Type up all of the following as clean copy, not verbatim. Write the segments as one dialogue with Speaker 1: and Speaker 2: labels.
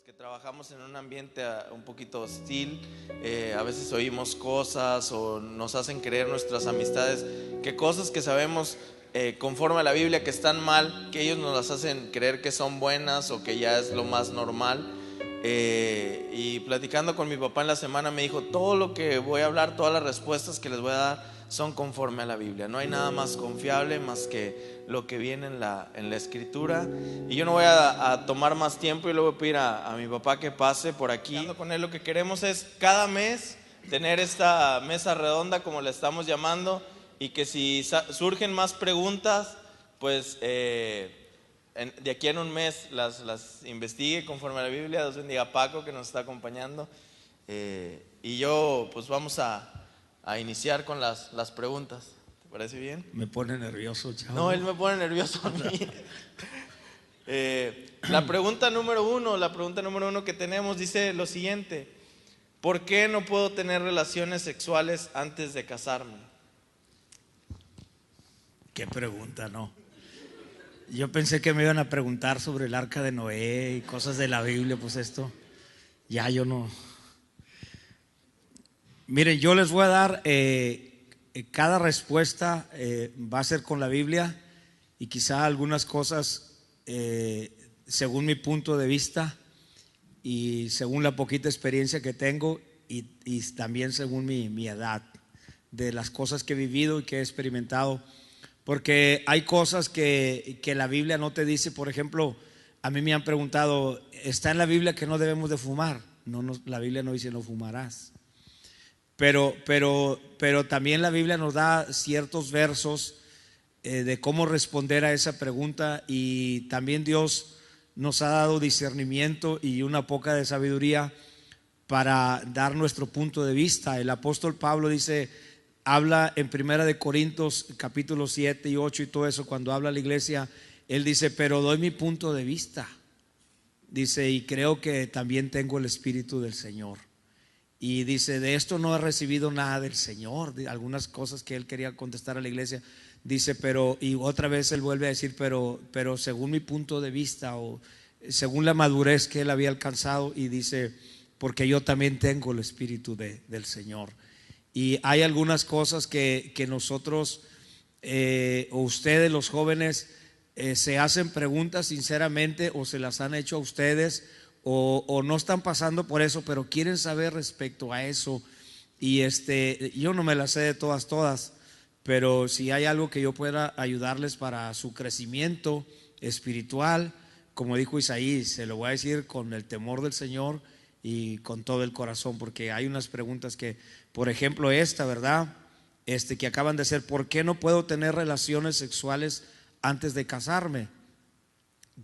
Speaker 1: que trabajamos en un ambiente un poquito hostil, a veces oímos cosas o nos hacen creer nuestras amistades que cosas que sabemos conforme a la Biblia que están mal, que ellos nos las hacen creer que son buenas o que ya es lo más normal. Y platicando con mi papá en la semana me dijo: todo lo que voy a hablar, todas las respuestas que les voy a dar son conforme a la Biblia. No hay nada más confiable más que lo que viene en la escritura. Y yo no voy a tomar más tiempo y luego voy a pedir a mi papá que pase por aquí. Con él lo que queremos es cada mes tener esta mesa redonda, como la estamos llamando, y que si surgen más preguntas, pues de aquí en un mes las investigue conforme a la Biblia. Dios bendiga a Paco, que nos está acompañando, y yo pues vamos a iniciar con las preguntas. ¿Te parece bien?
Speaker 2: Me pone nervioso, chavo.
Speaker 1: No, él me pone nervioso a mí. La pregunta número uno que tenemos dice lo siguiente: ¿por qué no puedo tener relaciones sexuales antes de casarme?
Speaker 2: Qué pregunta, ¿no? Yo pensé que me iban a preguntar sobre el arca de Noé y cosas de la Biblia. Pues esto, ya yo no. Miren, yo les voy a dar cada respuesta va a ser con la Biblia, y quizá algunas cosas según mi punto de vista y según la poquita experiencia que tengo, y también según mi edad, de las cosas que he vivido y que he experimentado. Porque hay cosas que la Biblia no te dice. Por ejemplo, a mí me han preguntado: ¿está en la Biblia que no debemos de fumar? No, la Biblia no dice no fumarás. Pero también la Biblia nos da ciertos versos de cómo responder a esa pregunta, y también Dios nos ha dado discernimiento y una poca de sabiduría para dar nuestro punto de vista. El apóstol Pablo habla en 1 Corintios capítulo 7 y 8 y todo eso, cuando habla a la iglesia, él dice: pero doy mi punto de vista, dice, y creo que también tengo el Espíritu del Señor. Y dice: de esto no he recibido nada del Señor. De algunas cosas que él quería contestar a la iglesia, dice, y otra vez él vuelve a decir, pero según mi punto de vista, o según la madurez que él había alcanzado, y dice, porque yo también tengo el Espíritu del Señor. Y hay algunas cosas que nosotros o ustedes los jóvenes se hacen preguntas sinceramente, o se las han hecho a ustedes, o no están pasando por eso, pero quieren saber respecto a eso. Y yo no me las sé de todas, pero si hay algo que yo pueda ayudarles para su crecimiento espiritual, como dijo Isaí, se lo voy a decir con el temor del Señor y con todo el corazón, porque hay unas preguntas que, por ejemplo, ¿verdad? Que acaban de hacer: ¿por qué no puedo tener relaciones sexuales antes de casarme?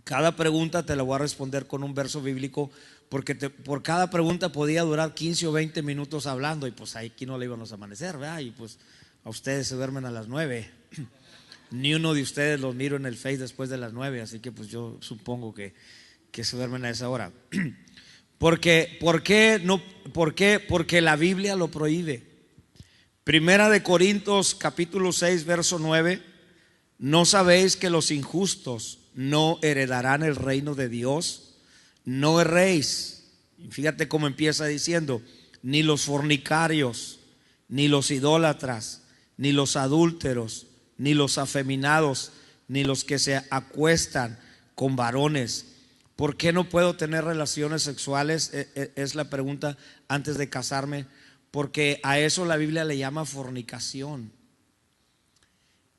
Speaker 2: Cada pregunta te la voy a responder con un verso bíblico, porque por cada pregunta podía durar 15 o 20 minutos hablando, y pues aquí no le íbamos a amanecer, ¿verdad? Y pues a ustedes se duermen a las 9. Ni uno de ustedes los miro en el Face después de las 9, así que pues yo supongo que se duermen a esa hora. ¿Por qué? Porque la Biblia lo prohíbe. 1 Corintios capítulo 6 verso 9: ¿no sabéis que los injustos no heredarán el reino de Dios? No erréis. Fíjate cómo empieza diciendo: ni los fornicarios, ni los idólatras, ni los adúlteros, ni los afeminados, ni los que se acuestan con varones. ¿Por qué no puedo tener relaciones sexuales? Es la pregunta antes de casarme. Porque a eso la Biblia le llama fornicación.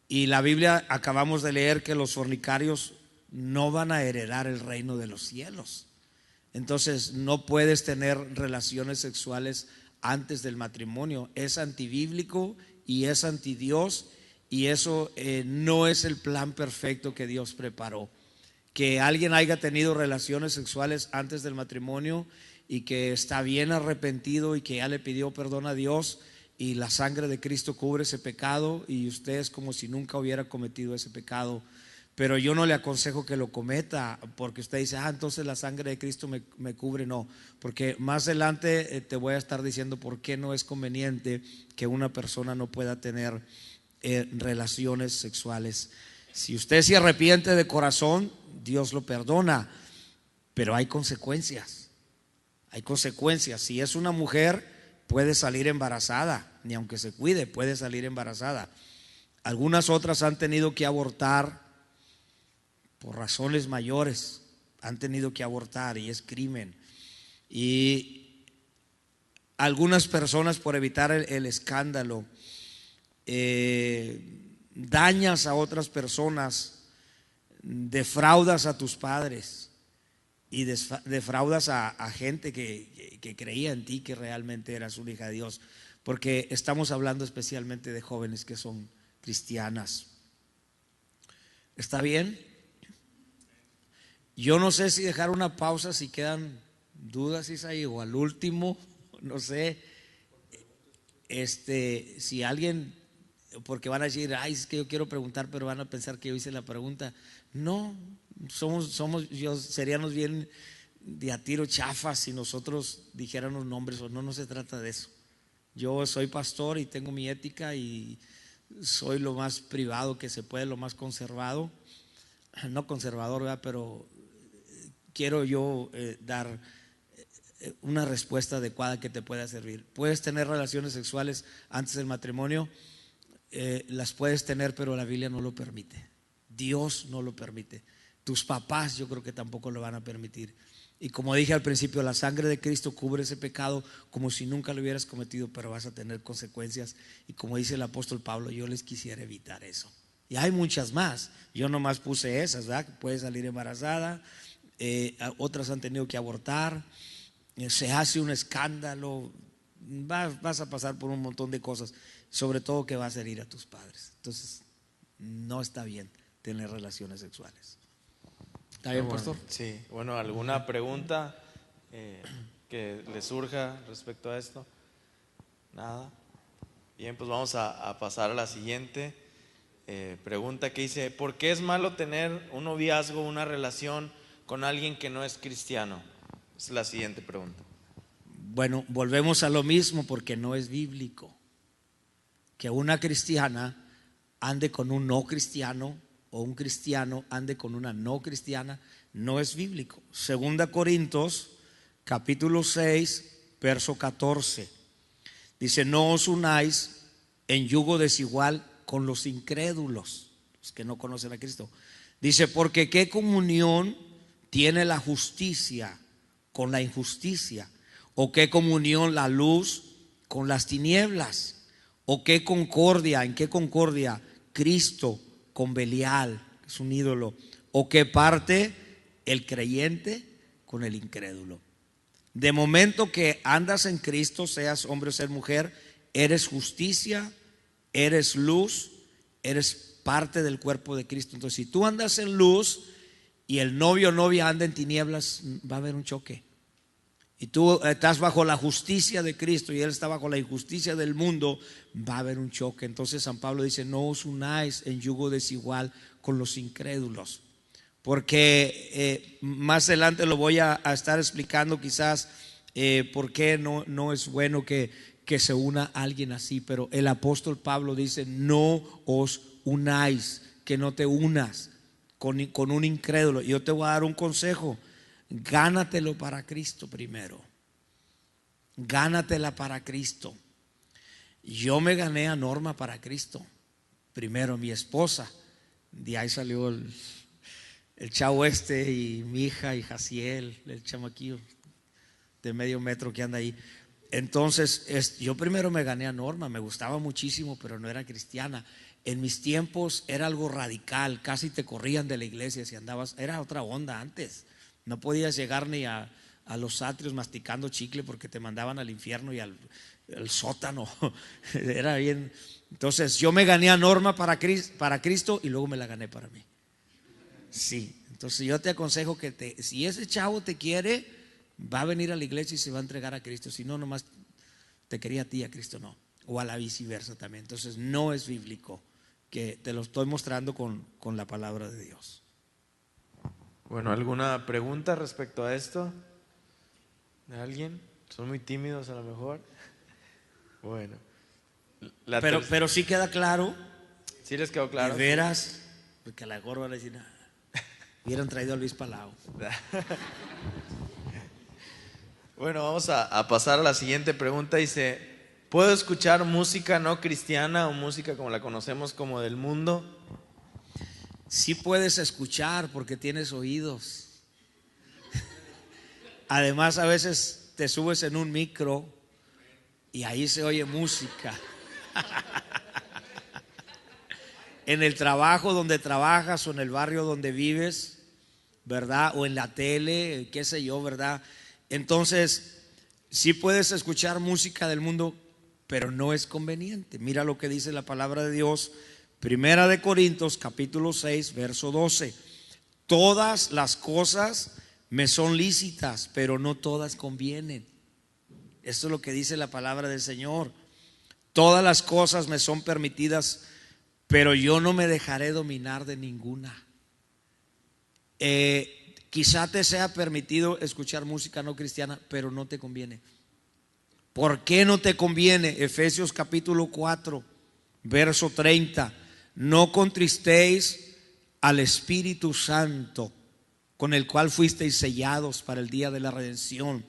Speaker 2: Y la Biblia, acabamos de leer que los fornicarios no van a heredar el reino de los cielos. Entonces no puedes tener relaciones sexuales antes del matrimonio. Es antibíblico y es antidios, y eso no es el plan perfecto que Dios preparó. Que alguien haya tenido relaciones sexuales antes del matrimonio y que está bien arrepentido y que ya le pidió perdón a Dios, y la sangre de Cristo cubre ese pecado, y usted es como si nunca hubiera cometido ese pecado. Pero yo no le aconsejo que lo cometa, porque usted dice: entonces la sangre de Cristo me cubre. No, porque más adelante te voy a estar diciendo por qué no es conveniente que una persona no pueda tener relaciones sexuales. Si usted se arrepiente de corazón, Dios lo perdona, pero hay consecuencias. Hay consecuencias. Si es una mujer, puede salir embarazada, ni aunque se cuide, puede salir embarazada. Algunas otras han tenido que abortar por razones mayores, han tenido que abortar y es crimen. Y algunas personas, por evitar el escándalo, dañas a otras personas, defraudas a tus padres y defraudas a gente que creía en ti, que realmente eras una hija de Dios, porque estamos hablando especialmente de jóvenes que son cristianas. ¿Está bien? Yo no sé si dejar una pausa, si quedan dudas, Isaí, o al último, no sé. Si alguien, porque van a decir, ay, es que yo quiero preguntar, pero van a pensar que yo hice la pregunta. No, seríamos bien de a tiro chafas si nosotros dijéramos nombres, o no se trata de eso. Yo soy pastor y tengo mi ética y soy lo más privado que se puede, lo más conservado, no conservador, ¿verdad? Pero quiero yo dar una respuesta adecuada que te pueda servir. Puedes tener relaciones sexuales antes del matrimonio, las puedes tener, pero la Biblia no lo permite. Dios no lo permite. Tus papás yo creo que tampoco lo van a permitir. Y como dije al principio, la sangre de Cristo cubre ese pecado como si nunca lo hubieras cometido, pero vas a tener consecuencias. Y como dice el apóstol Pablo, yo les quisiera evitar eso. Y hay muchas más. Yo nomás puse esas, ¿verdad? Puede salir embarazada, otras han tenido que abortar, se hace un escándalo, vas a pasar por un montón de cosas, sobre todo que vas a herir a tus padres. Entonces no está bien tener relaciones sexuales. ¿Está bien, pastor?
Speaker 1: Sí, bueno, ¿alguna pregunta que le surja respecto a esto? Nada. Bien, pues vamos a pasar a la siguiente pregunta, que dice: ¿por qué es malo tener un noviazgo, una relación con alguien que no es cristiano? Es la siguiente pregunta.
Speaker 2: Bueno, volvemos a lo mismo, porque no es bíblico que una cristiana ande con un no cristiano o un cristiano ande con una no cristiana. No es bíblico. Segunda Corintios capítulo 6 verso 14 dice: no os unáis en yugo desigual con los incrédulos, los que no conocen a Cristo. Dice: porque qué comunión tiene la justicia con la injusticia, o qué comunión la luz con las tinieblas, o qué concordia, en qué concordia Cristo con Belial, que es un ídolo, o qué parte el creyente con el incrédulo. De momento que andas en Cristo, seas hombre o seas mujer, eres justicia, eres luz, eres parte del cuerpo de Cristo. Entonces, si tú andas en luz y el novio o novia anda en tinieblas, va a haber un choque. Y tú estás bajo la justicia de Cristo y él está bajo la injusticia del mundo, va a haber un choque. Entonces San Pablo dice: no os unáis en yugo desigual con los incrédulos. Porque más adelante lo voy a estar explicando quizás por qué no es bueno que se una alguien así. Pero el apóstol Pablo dice: no os unáis, que no te unas con un incrédulo. Yo te voy a dar un consejo: gánatelo para Cristo primero. Gánatela para Cristo. Yo me gané a Norma para Cristo. Primero mi esposa, de ahí salió el chavo y mi hija y Jaciel, el chamaquillo de medio metro que anda ahí. Entonces yo primero me gané a Norma, me gustaba muchísimo, pero no era cristiana. En mis tiempos era algo radical, casi te corrían de la iglesia si andabas, era otra onda antes. No podías llegar ni a los atrios masticando chicle, porque te mandaban al infierno y al sótano. Era bien. Entonces yo me gané a Norma para Cristo y luego me la gané para mí. Sí, entonces yo te aconsejo que si ese chavo te quiere, va a venir a la iglesia y se va a entregar a Cristo. Si no, nomás te quería a ti, a Cristo no. O a la viceversa también. Entonces no es bíblico, que te lo estoy mostrando con la palabra de Dios.
Speaker 1: Bueno, ¿alguna pregunta respecto a esto? ¿De alguien? ¿Son muy tímidos a lo mejor? Bueno.
Speaker 2: Pero sí queda claro.
Speaker 1: ¿Sí les quedó claro?
Speaker 2: De veras, porque a la gorra le decían: hubieran traído a Luis Palau.
Speaker 1: Bueno, vamos a pasar a la siguiente pregunta. Dice, ¿puedo escuchar música no cristiana o música como la conocemos como del mundo?
Speaker 2: Sí puedes escuchar porque tienes oídos. Además, a veces te subes en un micro y ahí se oye música. En el trabajo donde trabajas o en el barrio donde vives, ¿verdad? O en la tele, qué sé yo, ¿verdad? Entonces, sí puedes escuchar música del mundo, pero no es conveniente. Mira lo que dice la palabra de Dios, Primera de Corintios, capítulo 6, verso 12. Todas las cosas me son lícitas, pero no todas convienen. Esto es lo que dice la palabra del Señor. Todas las cosas me son permitidas, pero yo no me dejaré dominar de ninguna. Quizá te sea permitido escuchar música no cristiana, pero no te conviene. ¿Por qué no te conviene? Efesios capítulo 4, verso 30. No contristéis al Espíritu Santo, con el cual fuisteis sellados para el día de la redención.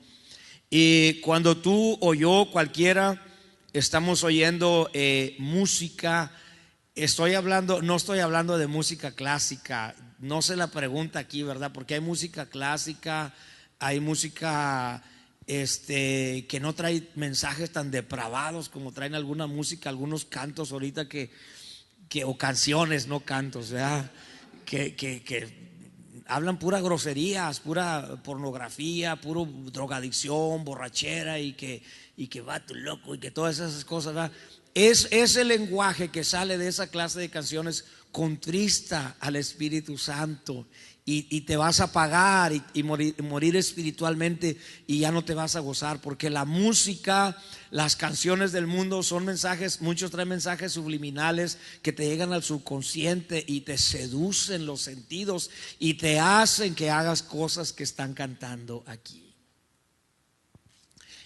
Speaker 2: Y cuando tú o yo, cualquiera, estamos oyendo música, no estoy hablando de música clásica. No se la pregunta aquí, ¿verdad? Porque hay música clásica, hay música que no trae mensajes tan depravados como traen alguna música, algunos cantos ahorita o canciones, no cantos, ¿verdad? Que hablan pura groserías, pura pornografía, puro drogadicción, borrachera y que va tu loco y que todas esas cosas, ¿verdad? Es ese lenguaje que sale de esa clase de canciones contrista al Espíritu Santo y te vas a apagar y morir espiritualmente y ya no te vas a gozar, porque la música, las canciones del mundo son mensajes, muchos traen mensajes subliminales que te llegan al subconsciente y te seducen los sentidos y te hacen que hagas cosas que están cantando aquí.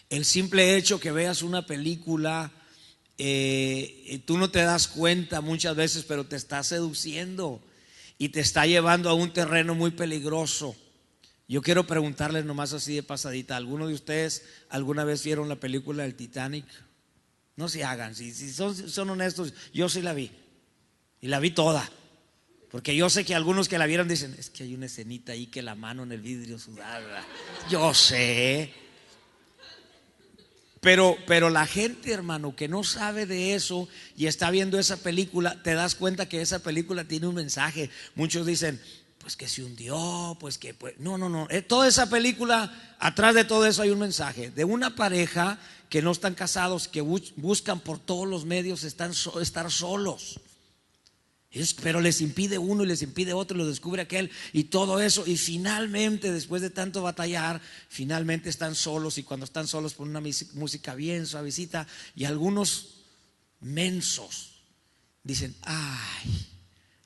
Speaker 2: El simple hecho que veas una película, tú no te das cuenta muchas veces, pero te está seduciendo y te está llevando a un terreno muy peligroso. Yo quiero preguntarles nomás así de pasadita, ¿alguno de ustedes alguna vez vieron la película del Titanic? No se hagan, si son honestos, yo sí la vi y la vi toda, porque yo sé que algunos que la vieron dicen, es que hay una escenita ahí que la mano en el vidrio sudada. Yo sé. Pero la gente, hermano, que no sabe de eso y está viendo esa película, te das cuenta que esa película tiene un mensaje. Muchos dicen, pues que se hundió, pues que no. Toda esa película, atrás de todo eso hay un mensaje de una pareja que no están casados, que buscan por todos los medios estar solos. Pero les impide uno y les impide otro y lo descubre aquel y todo eso, y finalmente, después de tanto batallar, finalmente están solos, y cuando están solos ponen una música bien suavecita y algunos mensos dicen, ay,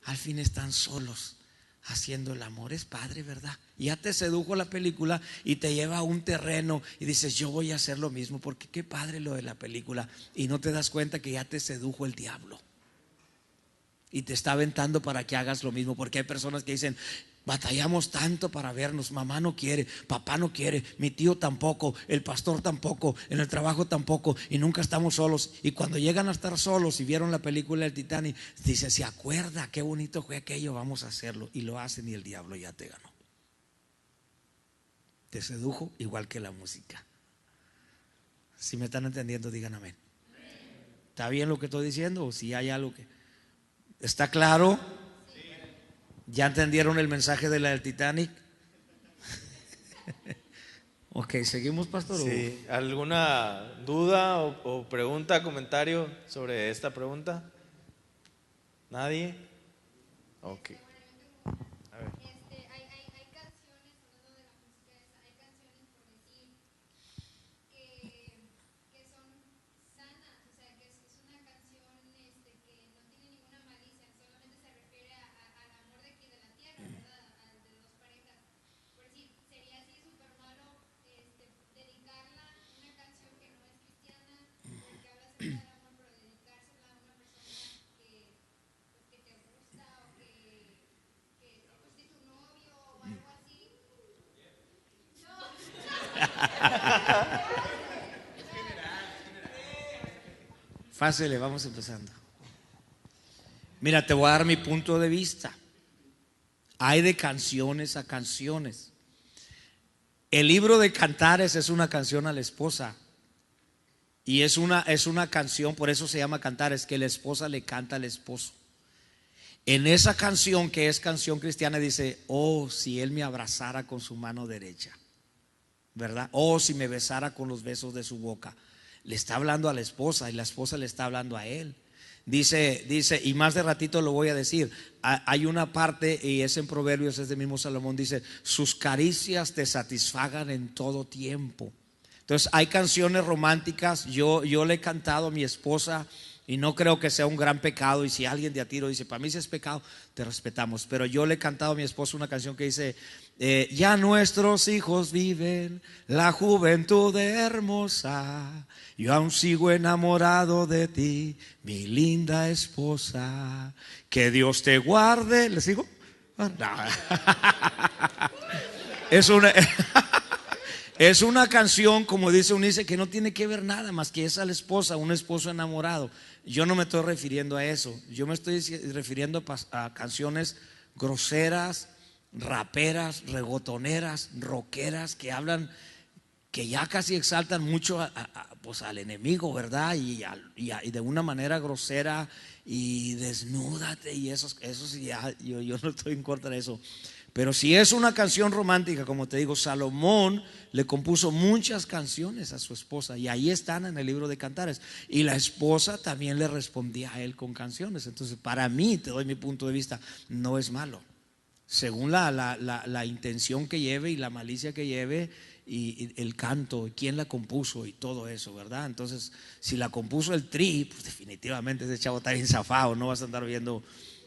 Speaker 2: al fin están solos haciendo el amor. Es padre, ¿verdad? Y ya te sedujo la película y te lleva a un terreno y dices, yo voy a hacer lo mismo, porque qué padre lo de la película, y no te das cuenta que ya te sedujo el diablo y te está aventando para que hagas lo mismo. Porque hay personas que dicen, batallamos tanto para vernos, mamá no quiere, papá no quiere, mi tío tampoco, el pastor tampoco, en el trabajo tampoco, y nunca estamos solos. Y cuando llegan a estar solos y vieron la película del Titanic, dicen, se acuerda qué bonito fue aquello, vamos a hacerlo. Y lo hacen y el diablo ya te ganó. Te sedujo igual que la música. Si me están entendiendo, digan amén. ¿Está bien lo que estoy diciendo? O si hay algo que... ¿Está claro? ¿Ya entendieron el mensaje de la del Titanic? Ok, seguimos, pastor.
Speaker 1: Sí. ¿Alguna duda o pregunta, comentario sobre esta pregunta? ¿Nadie? Ok. A ver.
Speaker 3: Hay canciones, hablando de la música esa, hay canciones por decir que son sanas, o sea, que es una canción que no tiene ninguna malicia, solamente se refiere al amor de aquí de la tierra, ¿verdad? Al de dos parejas. Por decir, sería así súper malo dedicarla una canción que no es cristiana, porque habla acerca del amor, pero dedicársela a una persona que te gusta o que fuiste tu novio o algo así. No.
Speaker 2: Pásele, vamos empezando. Mira, te voy a dar mi punto de vista. Hay de canciones a canciones. El libro de Cantares es una canción a la esposa. Y es una canción, por eso se llama Cantares, que la esposa le canta al esposo. En esa canción, que es canción cristiana, dice: oh, si él me abrazara con su mano derecha, ¿verdad? Oh, si me besara con los besos de su boca. Le está hablando a la esposa y la esposa le está hablando a él. Dice, y más de ratito lo voy a decir. Hay una parte, y es en Proverbios, es del mismo Salomón, dice: sus caricias te satisfagan en todo tiempo. Entonces hay canciones románticas. Yo le he cantado a mi esposa y no creo que sea un gran pecado. Y si alguien de a tiro dice: para mí si es pecado, te respetamos. Pero yo le he cantado a mi esposa una canción que dice: ya nuestros hijos viven la juventud hermosa, yo aún sigo enamorado de ti, mi linda esposa, que Dios te guarde. ¿Le sigo? No. Es una canción, como dice Unice, que no tiene que ver nada más que es a la esposa, un esposo enamorado. Yo no me estoy refiriendo a eso. Yo me estoy refiriendo a canciones groseras, raperas, regotoneras, rockeras, que hablan, que ya casi exaltan mucho pues al enemigo, ¿verdad? Y de una manera grosera, y desnúdate, y eso sí, ya, yo no estoy en contra de eso. Pero si es una canción romántica, como te digo, Salomón le compuso muchas canciones a su esposa, y ahí están en el libro de Cantares. Y la esposa también le respondía a él con canciones. Entonces, para mí, te doy mi punto de vista, no es malo, según la intención que lleve y la malicia que lleve, y el canto, y quién la compuso y todo eso, ¿verdad? Entonces, si la compuso el Tri, pues definitivamente ese chavo está bien zafado, no vas a andar viendo,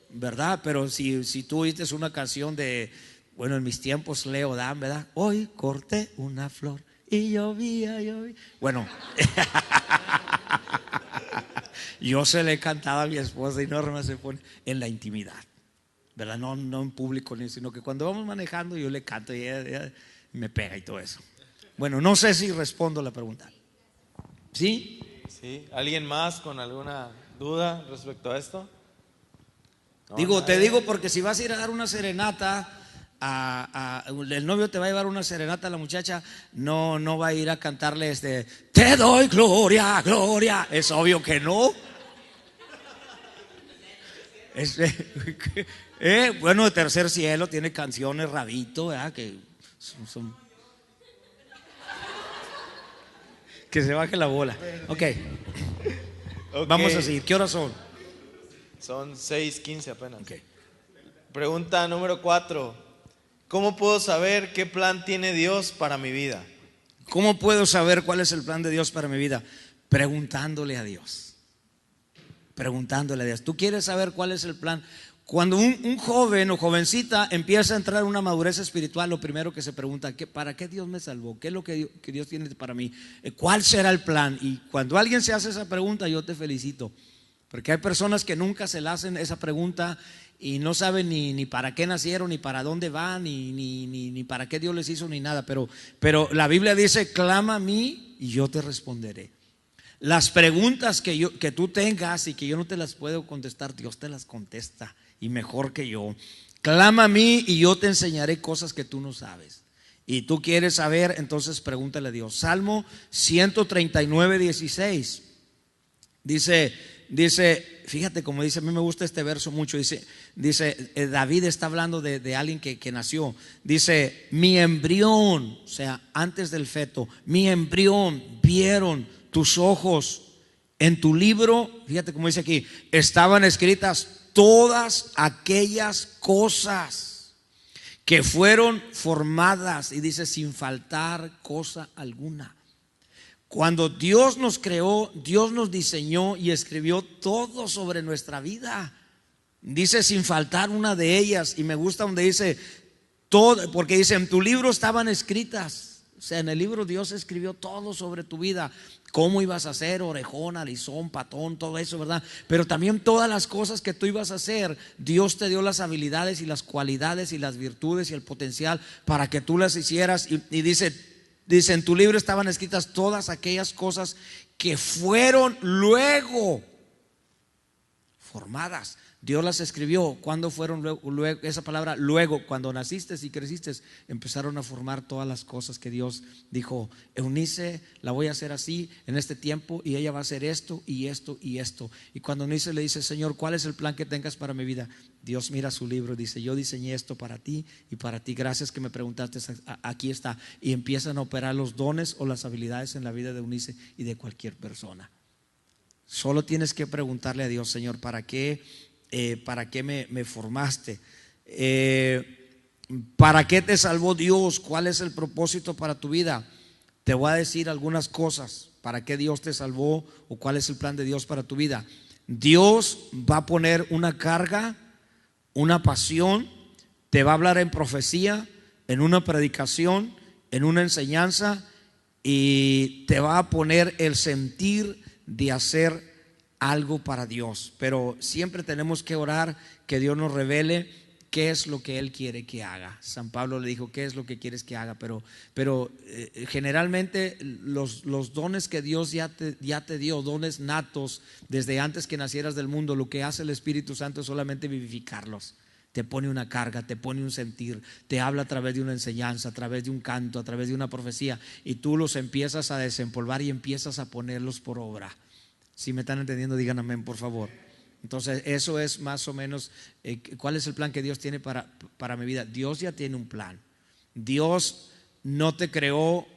Speaker 2: ¿verdad? Pero si tú oíste una canción de, bueno, en mis tiempos Leo Dan, ¿verdad? Hoy corté una flor y llovía. Bueno, yo se le he cantado a mi esposa y Norma se pone en la intimidad, ¿verdad? No en público, sino que cuando vamos manejando yo le canto y ella me pega y todo eso. Bueno, no sé si respondo la pregunta. ¿Sí?
Speaker 1: Sí. ¿Alguien más con alguna duda respecto a esto?
Speaker 2: No, te digo porque si vas a ir a dar una serenata, el novio te va a llevar una serenata a la muchacha, no va a ir a cantarle te doy gloria, gloria. Es obvio que no. Bueno, Tercer Cielo tiene canciones, Rabito, ¿verdad? Que son que se baje la bola. Okay. Vamos a seguir. ¿Qué horas son?
Speaker 1: Son 6:15 apenas.
Speaker 2: Okay.
Speaker 1: Pregunta número 4. ¿Cómo puedo saber qué plan tiene Dios para mi vida?
Speaker 2: ¿Cómo puedo saber cuál es el plan de Dios para mi vida? Preguntándole a Dios. Preguntándole a Dios. ¿Tú quieres saber cuál es el plan? Cuando un joven o jovencita empieza a entrar en una madurez espiritual, lo primero que se pregunta: ¿para qué Dios me salvó? ¿Qué es lo que Dios tiene para mí? ¿Cuál será el plan? Y cuando alguien se hace esa pregunta, yo te felicito, porque hay personas que nunca se le hacen esa pregunta y no saben ni para qué nacieron, ni para dónde van, ni para qué Dios les hizo, ni nada. Pero la Biblia dice: clama a mí y yo te responderé. Las preguntas que tú tengas y que yo no te las puedo contestar, Dios te las contesta, y mejor que yo. Clama a mí y yo te enseñaré cosas que tú no sabes. Y tú quieres saber, entonces pregúntale a Dios. Salmo 139:16 dice, fíjate cómo dice, a mí me gusta este verso mucho. Dice David está hablando de alguien que nació. Dice: mi embrión, o sea, antes del feto, mi embrión vieron tus ojos. En tu libro, fíjate cómo dice aquí, estaban escritas todas aquellas cosas que fueron formadas, y dice, sin faltar cosa alguna. Cuando Dios nos creó, Dios nos diseñó y escribió todo sobre nuestra vida. Dice sin faltar una de ellas. Y me gusta donde dice todo, porque dice: en tu libro estaban escritas. O sea, en el libro Dios escribió todo sobre tu vida. Cómo ibas a ser, orejón, arizón, patón, todo eso, ¿verdad? Pero también todas las cosas que tú ibas a hacer, Dios te dio las habilidades y las cualidades y las virtudes y el potencial para que tú las hicieras. Y dice: Dice, en tu libro estaban escritas todas aquellas cosas que fueron luego formadas. Dios las escribió. ¿Cuándo fueron luego? Esa palabra luego, cuando naciste y creciste, empezaron a formar todas las cosas que Dios dijo. Eunice la voy a hacer así en este tiempo, y ella va a hacer esto y esto y esto. Y cuando Eunice le dice, Señor, ¿cuál es el plan que tengas para mi vida? Dios mira su libro y dice, yo diseñé esto para ti y para ti. Gracias que me preguntaste, aquí está. Y empiezan a operar los dones o las habilidades en la vida de Eunice y de cualquier persona. Solo tienes que preguntarle a Dios, Señor, ¿para qué me formaste? ¿Para qué te salvó Dios? ¿Cuál es el propósito para tu vida? Te voy a decir algunas cosas. ¿Para qué Dios te salvó o cuál es el plan de Dios para tu vida? Dios va a poner una carga, una pasión, te va a hablar en profecía, en una predicación, en una enseñanza, y te va a poner el sentir de hacer algo para Dios. Pero siempre tenemos que orar que Dios nos revele qué es lo que Él quiere que haga. San Pablo le dijo, ¿qué es lo que quieres que haga? Pero generalmente los dones que Dios ya te dio, dones natos desde antes que nacieras del mundo, lo que hace el Espíritu Santo es solamente vivificarlos. Te pone una carga, te pone un sentir, te habla a través de una enseñanza, a través de un canto, a través de una profecía, y tú los empiezas a desempolvar y empiezas a ponerlos por obra. Si me están entendiendo, digan amén, por favor. Entonces eso es más o menos cuál es el plan que Dios tiene para mi vida. Dios ya tiene un plan. Dios no te creó,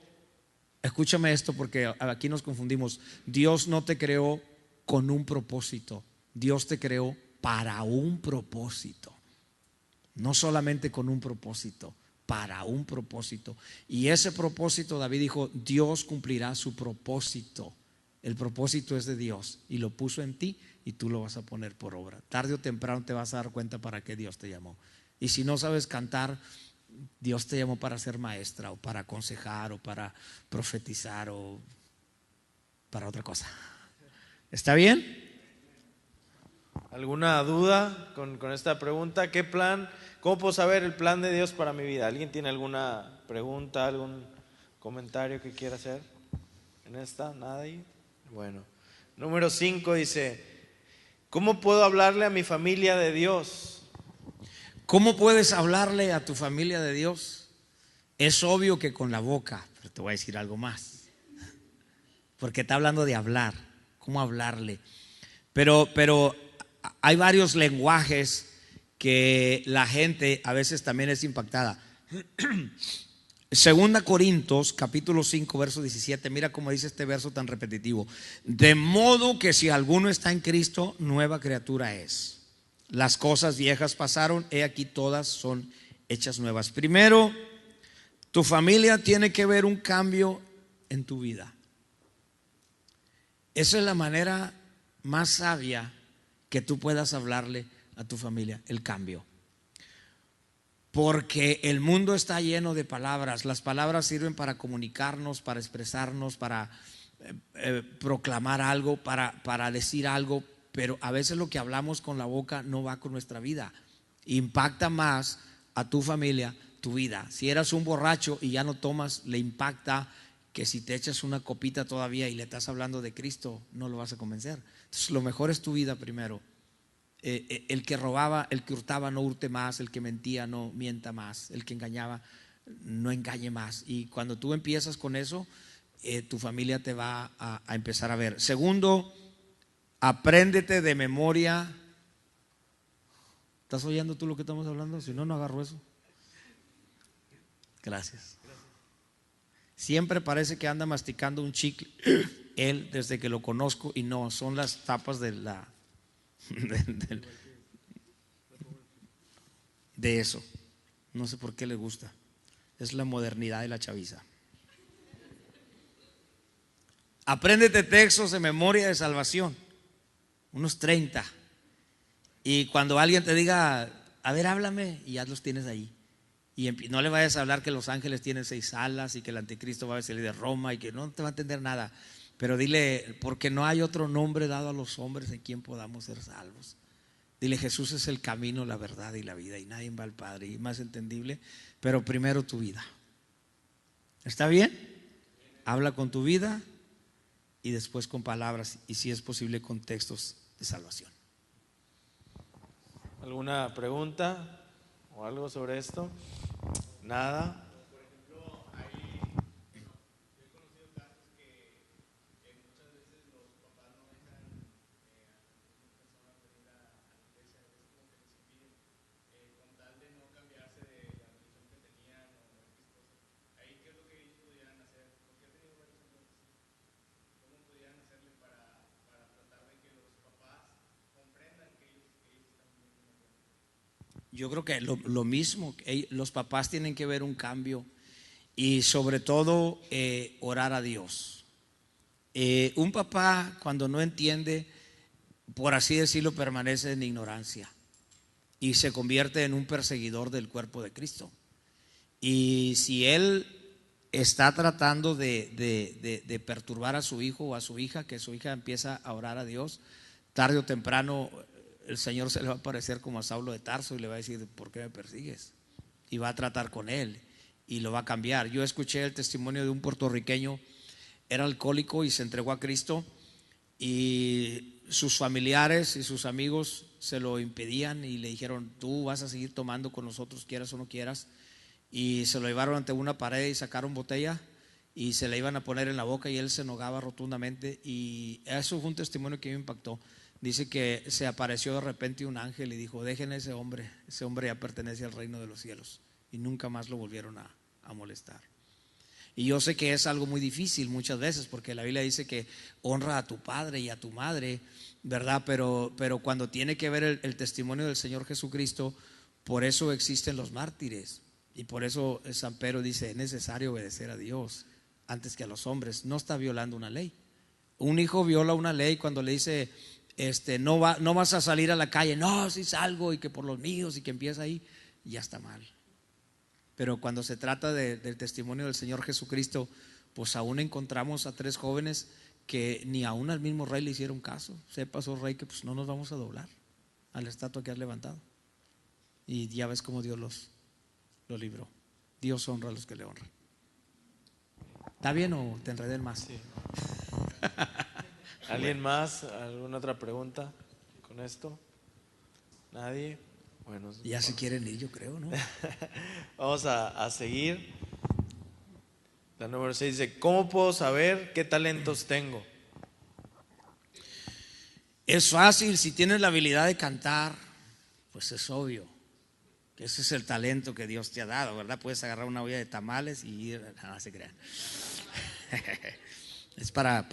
Speaker 2: escúchame esto porque aquí nos confundimos. Dios no te creó con un propósito. Dios te creó para un propósito. No solamente con un propósito, para un propósito. Y ese propósito, David dijo, Dios cumplirá su propósito. El propósito es de Dios y lo puso en ti y tú lo vas a poner por obra. Tarde o temprano te vas a dar cuenta para qué Dios te llamó. Y si no sabes cantar, Dios te llamó para ser maestra o para aconsejar o para profetizar o para otra cosa. ¿Está bien?
Speaker 1: ¿Alguna duda con esta pregunta? ¿Qué plan? ¿Cómo puedo saber el plan de Dios para mi vida? ¿Alguien tiene alguna pregunta, algún comentario que quiera hacer en esta? ¿Nadie? Bueno, número 5 dice, ¿cómo puedo hablarle a mi familia de Dios?
Speaker 2: ¿Cómo puedes hablarle a tu familia de Dios? Es obvio que con la boca, pero te voy a decir algo más. Porque está hablando de hablar, ¿cómo hablarle? Pero hay varios lenguajes que la gente a veces también es impactada. Segunda Corintios capítulo 5 verso 17, mira cómo dice este verso tan repetitivo. De modo que si alguno está en Cristo, nueva criatura es. Las cosas viejas pasaron, he aquí todas son hechas nuevas. Primero, tu familia tiene que ver un cambio en tu vida. Esa es la manera más sabia que tú puedas hablarle a tu familia, el cambio. Porque el mundo está lleno de palabras. Las palabras sirven para comunicarnos, para expresarnos, para proclamar algo, para decir algo. Pero a veces lo que hablamos con la boca no va con nuestra vida. Impacta más a tu familia, tu vida. Si eras un borracho y ya no tomas, le impacta que si te echas una copita todavía y le estás hablando de Cristo, no lo vas a convencer. Entonces lo mejor es tu vida primero. El que robaba, el que hurtaba no hurte más, el que mentía no mienta más, el que engañaba no engañe más. Y cuando tú empiezas con eso, tu familia te va a empezar a ver. Segundo, apréndete de memoria. ¿Estás oyendo tú lo que estamos hablando? Si no, no agarro eso. Gracias. Siempre parece que anda masticando un chicle él desde que lo conozco, y no, son las tapas de de eso. No sé por qué le gusta. Es la modernidad de la chaviza. Apréndete textos de memoria de salvación, unos 30. Y cuando alguien te diga, a ver, háblame, y ya los tienes ahí. Y no le vayas a hablar que los ángeles tienen 6 alas y que el anticristo va a salir de Roma y que no te va a entender nada. Pero dile, porque no hay otro nombre dado a los hombres en quien podamos ser salvos. Dile, Jesús es el camino, la verdad y la vida, y nadie va al Padre. Y más entendible, pero primero tu vida. ¿Está bien? habla con tu vida y después con palabras y si es posible con textos de salvación.
Speaker 1: ¿Alguna pregunta o algo sobre esto? Nada.
Speaker 2: Yo creo que lo mismo, los papás tienen que ver un cambio y sobre todo orar a Dios. Un papá cuando no entiende, por así decirlo, permanece en ignorancia y se convierte en un perseguidor del cuerpo de Cristo. Y si él está tratando de perturbar a su hijo o a su hija, que su hija empieza a orar a Dios, tarde o temprano el Señor se le va a aparecer como a Saulo de Tarso y le va a decir: ¿por qué me persigues? Y va a tratar con él y lo va a cambiar. Yo escuché el testimonio de un puertorriqueño, era alcohólico y se entregó a Cristo, y sus familiares y sus amigos se lo impedían y le dijeron: tú vas a seguir tomando con nosotros, quieras o no quieras. Y se lo llevaron ante una pared y sacaron botella y se la iban a poner en la boca y él se negaba rotundamente. Y eso fue un testimonio que me impactó. Dice que se apareció de repente un ángel y dijo: dejen a ese hombre ya pertenece al reino de los cielos. Y nunca más lo volvieron a molestar. Y yo sé que es algo muy difícil muchas veces, porque la Biblia dice que honra a tu padre y a tu madre, ¿verdad? Pero cuando tiene que ver el testimonio del Señor Jesucristo, por eso existen los mártires. Y por eso San Pedro dice: es necesario obedecer a Dios antes que a los hombres. No está violando una ley. Un hijo viola una ley cuando le dice: no vas a salir a la calle. No, si salgo, y que por los míos, y que empieza ahí, ya está mal. Pero cuando se trata del testimonio del Señor Jesucristo, pues aún encontramos a 3 jóvenes que ni aún al mismo rey le hicieron caso. Sepas, oh rey, que pues no nos vamos a doblar a la estatua que has levantado. Y ya ves cómo Dios lo libró. Dios honra a los que le honran. ¿Está bien o te enredé más?
Speaker 1: Sí. ¿Alguien más? ¿Alguna otra pregunta con esto? ¿Nadie? Bueno,
Speaker 2: ya se quieren ir, yo creo, ¿no?
Speaker 1: Vamos a seguir. La número 6 dice: ¿cómo puedo saber qué talentos tengo?
Speaker 2: Es fácil, si tienes la habilidad de cantar, pues es obvio que ese es el talento que Dios te ha dado, ¿verdad? Puedes agarrar una olla de tamales y ir, no se crean. Es para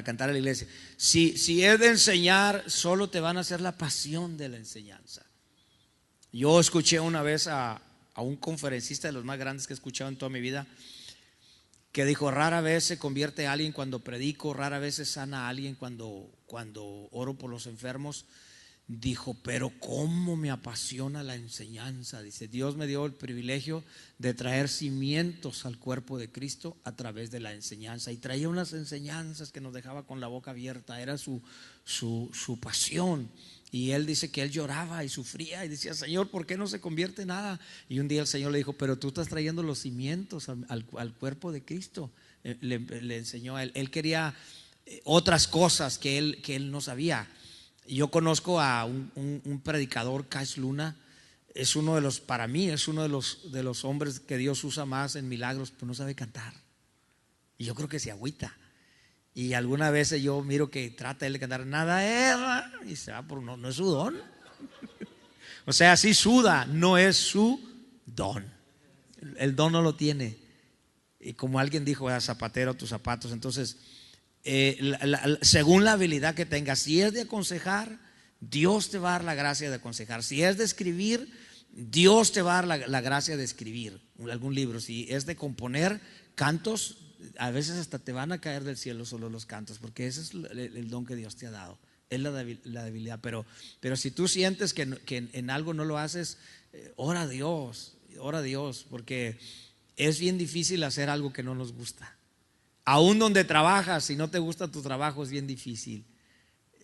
Speaker 2: cantar a la iglesia. Si es de enseñar, solo te van a hacer la pasión de la enseñanza. Yo escuché una vez a un conferencista de los más grandes que he escuchado en toda mi vida, que dijo: rara vez se convierte a alguien cuando predico, rara vez se sana a alguien cuando oro por los enfermos. Dijo: pero cómo me apasiona la enseñanza. Dice: Dios me dio el privilegio de traer cimientos al cuerpo de Cristo a través de la enseñanza, y traía unas enseñanzas que nos dejaba con la boca abierta. Era su pasión. Y él dice que él lloraba y sufría y decía: Señor, ¿por qué no se convierte en nada? Y un día el Señor le dijo: pero tú estás trayendo los cimientos al cuerpo de Cristo. Le enseñó a él. Él quería otras cosas que él no sabía. Yo conozco a un predicador, Cash Luna. Es uno de los, para mí, es uno de los hombres que Dios usa más en milagros, pero no sabe cantar. Y yo creo que se agüita. Y algunas veces yo miro que trata él de cantar: nada erra, y se va por no es su don. O sea, sí suda, no es su don. El don no lo tiene. Y como alguien dijo: zapatero tus zapatos. Entonces, según la habilidad que tengas, si es de aconsejar, Dios te va a dar la gracia de aconsejar. Si es de escribir, Dios te va a dar la gracia de escribir algún libro. Si es de componer cantos, a veces hasta te van a caer del cielo solo los cantos, porque ese es el don que Dios te ha dado. Es la debilidad. Pero si tú sientes que en algo no lo haces, ora a Dios, porque es bien difícil hacer algo que no nos gusta. Aún donde trabajas, si no te gusta tu trabajo, es bien difícil.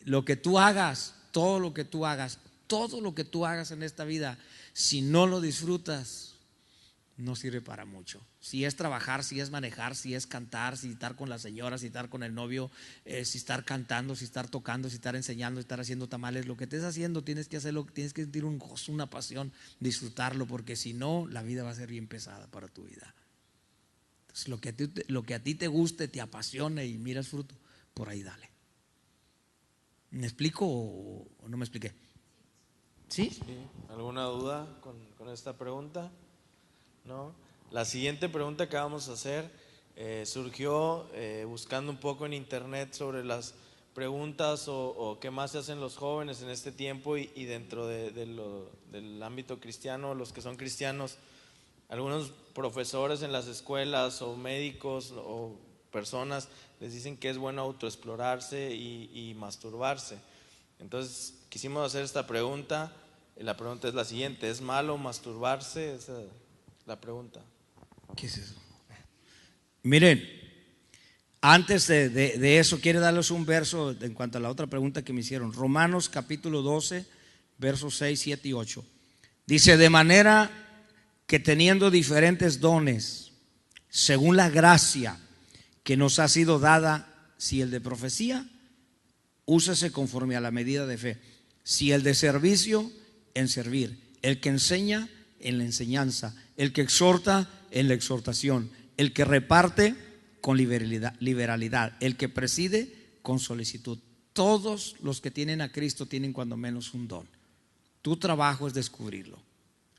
Speaker 2: Lo que tú hagas, todo lo que tú hagas en esta vida, si no lo disfrutas, no sirve para mucho. Si es trabajar, si es manejar, si es cantar, si estar con la señora, si estar con el novio, si estar cantando, si estar tocando, si estar enseñando, si estar haciendo tamales, lo que estés haciendo tienes que hacerlo, tienes que sentir un gozo, una pasión, disfrutarlo, porque si no, la vida va a ser bien pesada para tu vida. Entonces, lo que a ti te guste, te apasione y miras fruto, por ahí dale. ¿Me explico o no me expliqué? ¿Sí?
Speaker 1: Sí. ¿Alguna duda con esta pregunta? ¿No? La siguiente pregunta que vamos a hacer surgió buscando un poco en internet sobre las preguntas o qué más se hacen los jóvenes en este tiempo y dentro del ámbito cristiano, los que son cristianos, algunos profesores en las escuelas o médicos o personas les dicen que es bueno autoexplorarse y masturbarse. Entonces quisimos hacer esta pregunta. La pregunta es la siguiente: ¿es malo masturbarse? Esa es la pregunta.
Speaker 2: ¿Qué es eso? Miren, antes de eso, quiero darles un verso en cuanto a la otra pregunta que me hicieron. Romanos capítulo 12, versos 6, 7 y 8. Dice: de manera que teniendo diferentes dones, según la gracia que nos ha sido dada, si el de profecía, úsese conforme a la medida de fe; si el de servicio, en servir; el que enseña, en la enseñanza; el que exhorta, en la exhortación; el que reparte, con liberalidad; el que preside, con solicitud. Todos los que tienen a Cristo tienen cuando menos un don. Tu trabajo es descubrirlo.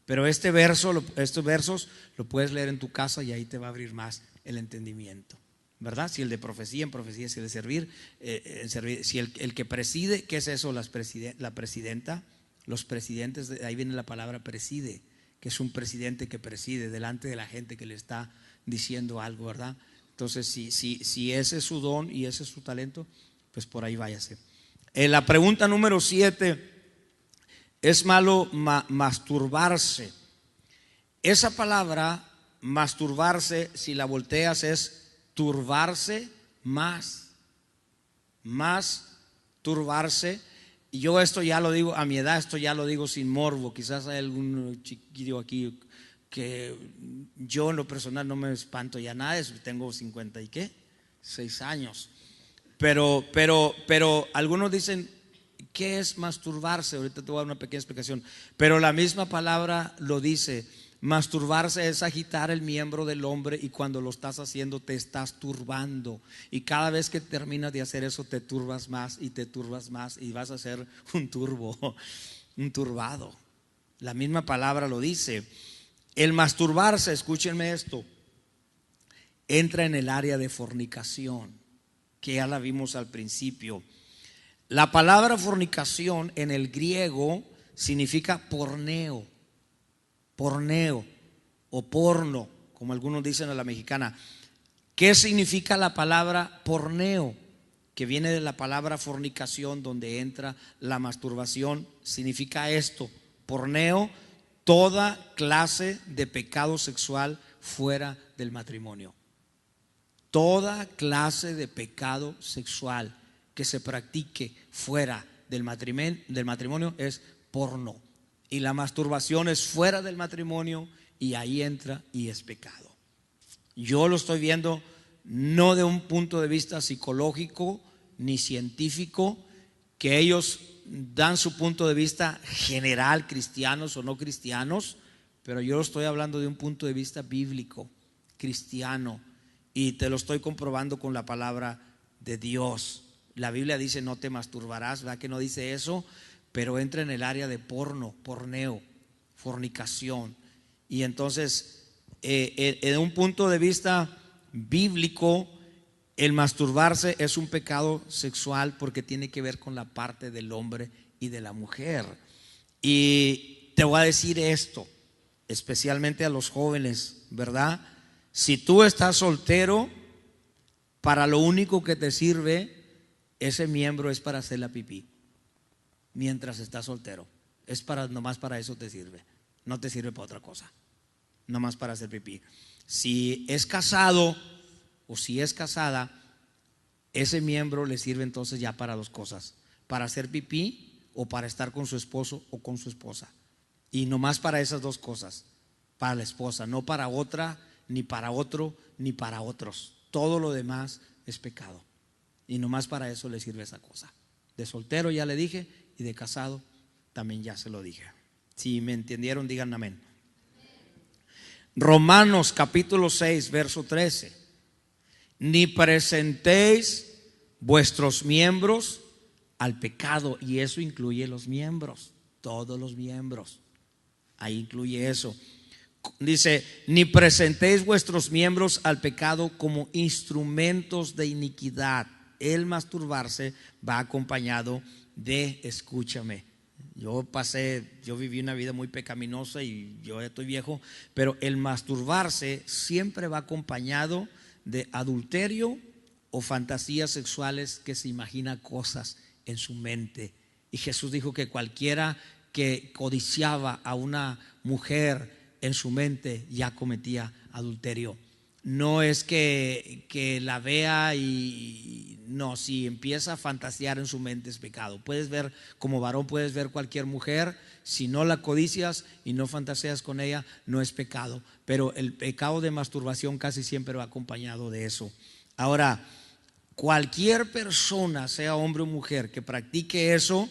Speaker 2: Pero estos versos lo puedes leer en tu casa y ahí te va a abrir más el entendimiento, ¿verdad? Si el de profecía, en profecía; si el de servir, en servir; si el que preside, ¿qué es eso? La presidenta, los presidentes, de ahí viene la palabra preside, que es un presidente que preside delante de la gente que le está diciendo algo, ¿verdad? Entonces, si ese es su don y ese es su talento, pues por ahí váyase. La pregunta número 7: ¿es malo masturbarse? Esa palabra masturbarse, si la volteas, es turbarse más turbarse. Y yo esto ya lo digo a mi edad, esto ya lo digo sin morbo. Quizás hay algún chiquillo aquí que yo en lo personal no me espanto ya nada de eso. Tengo 50 y qué, 6 años. Pero algunos dicen, ¿qué es masturbarse? Ahorita te voy a dar una pequeña explicación. Pero la misma palabra lo dice. Masturbarse es agitar el miembro del hombre, y cuando lo estás haciendo te estás turbando, y cada vez que terminas de hacer eso te turbas más y te turbas más y vas a ser un turbo, un turbado. La misma palabra lo dice. El masturbarse, escúchenme esto, entra en el área de fornicación, que ya la vimos al principio. La palabra fornicación en el griego significa porneo o porno, como algunos dicen a la mexicana. ¿Qué significa la palabra porneo? Que viene de la palabra fornicación, donde entra la masturbación. Significa esto: porneo, toda clase de pecado sexual fuera del matrimonio. Toda clase de pecado sexual que se practique fuera del matrimonio es porno. Y la masturbación es fuera del matrimonio, y ahí entra y es pecado. Yo lo estoy viendo no de un punto de vista psicológico ni científico, que ellos dan su punto de vista general, cristianos o no cristianos, pero yo lo estoy hablando de un punto de vista bíblico, cristiano, y te lo estoy comprobando con la palabra de Dios. La Biblia dice no te masturbarás, ¿verdad que no dice eso? Pero entra en el área de porneo, fornicación. Y entonces, en un punto de vista bíblico, el masturbarse es un pecado sexual porque tiene que ver con la parte del hombre y de la mujer. Y te voy a decir esto, especialmente a los jóvenes, ¿verdad? Si tú estás soltero, para lo único que te sirve ese miembro es para hacer la pipí. Mientras estás soltero, nomás para eso te sirve. No te sirve para otra cosa, nomás para hacer pipí. Si es casado o si es casada, ese miembro le sirve entonces ya para 2 cosas: para hacer pipí o para estar con su esposo o con su esposa. Y nomás para esas 2 cosas, para la esposa, no para otra, ni para otro, ni para otros. Todo lo demás es pecado. Y nomás para eso le sirve esa cosa. De soltero ya le dije, y de casado también ya se lo dije. Si me entendieron, digan amén. Romanos capítulo 6, verso 13. Ni presentéis vuestros miembros al pecado. Y eso incluye los miembros, todos los miembros. Ahí incluye eso. Dice, ni presentéis vuestros miembros al pecado como instrumentos de iniquidad. El masturbarse va acompañado de, escúchame, yo viví una vida muy pecaminosa y yo ya estoy viejo, pero el masturbarse siempre va acompañado de adulterio o fantasías sexuales, que se imagina cosas en su mente. Y Jesús dijo que cualquiera que codiciaba a una mujer en su mente ya cometía adulterio. No es que la vea y no, si empieza a fantasear en su mente es pecado. Puedes ver, como varón puedes ver cualquier mujer, si no la codicias y no fantaseas con ella, no es pecado. Pero el pecado de masturbación casi siempre va acompañado de eso. Ahora, cualquier persona, sea hombre o mujer, que practique eso,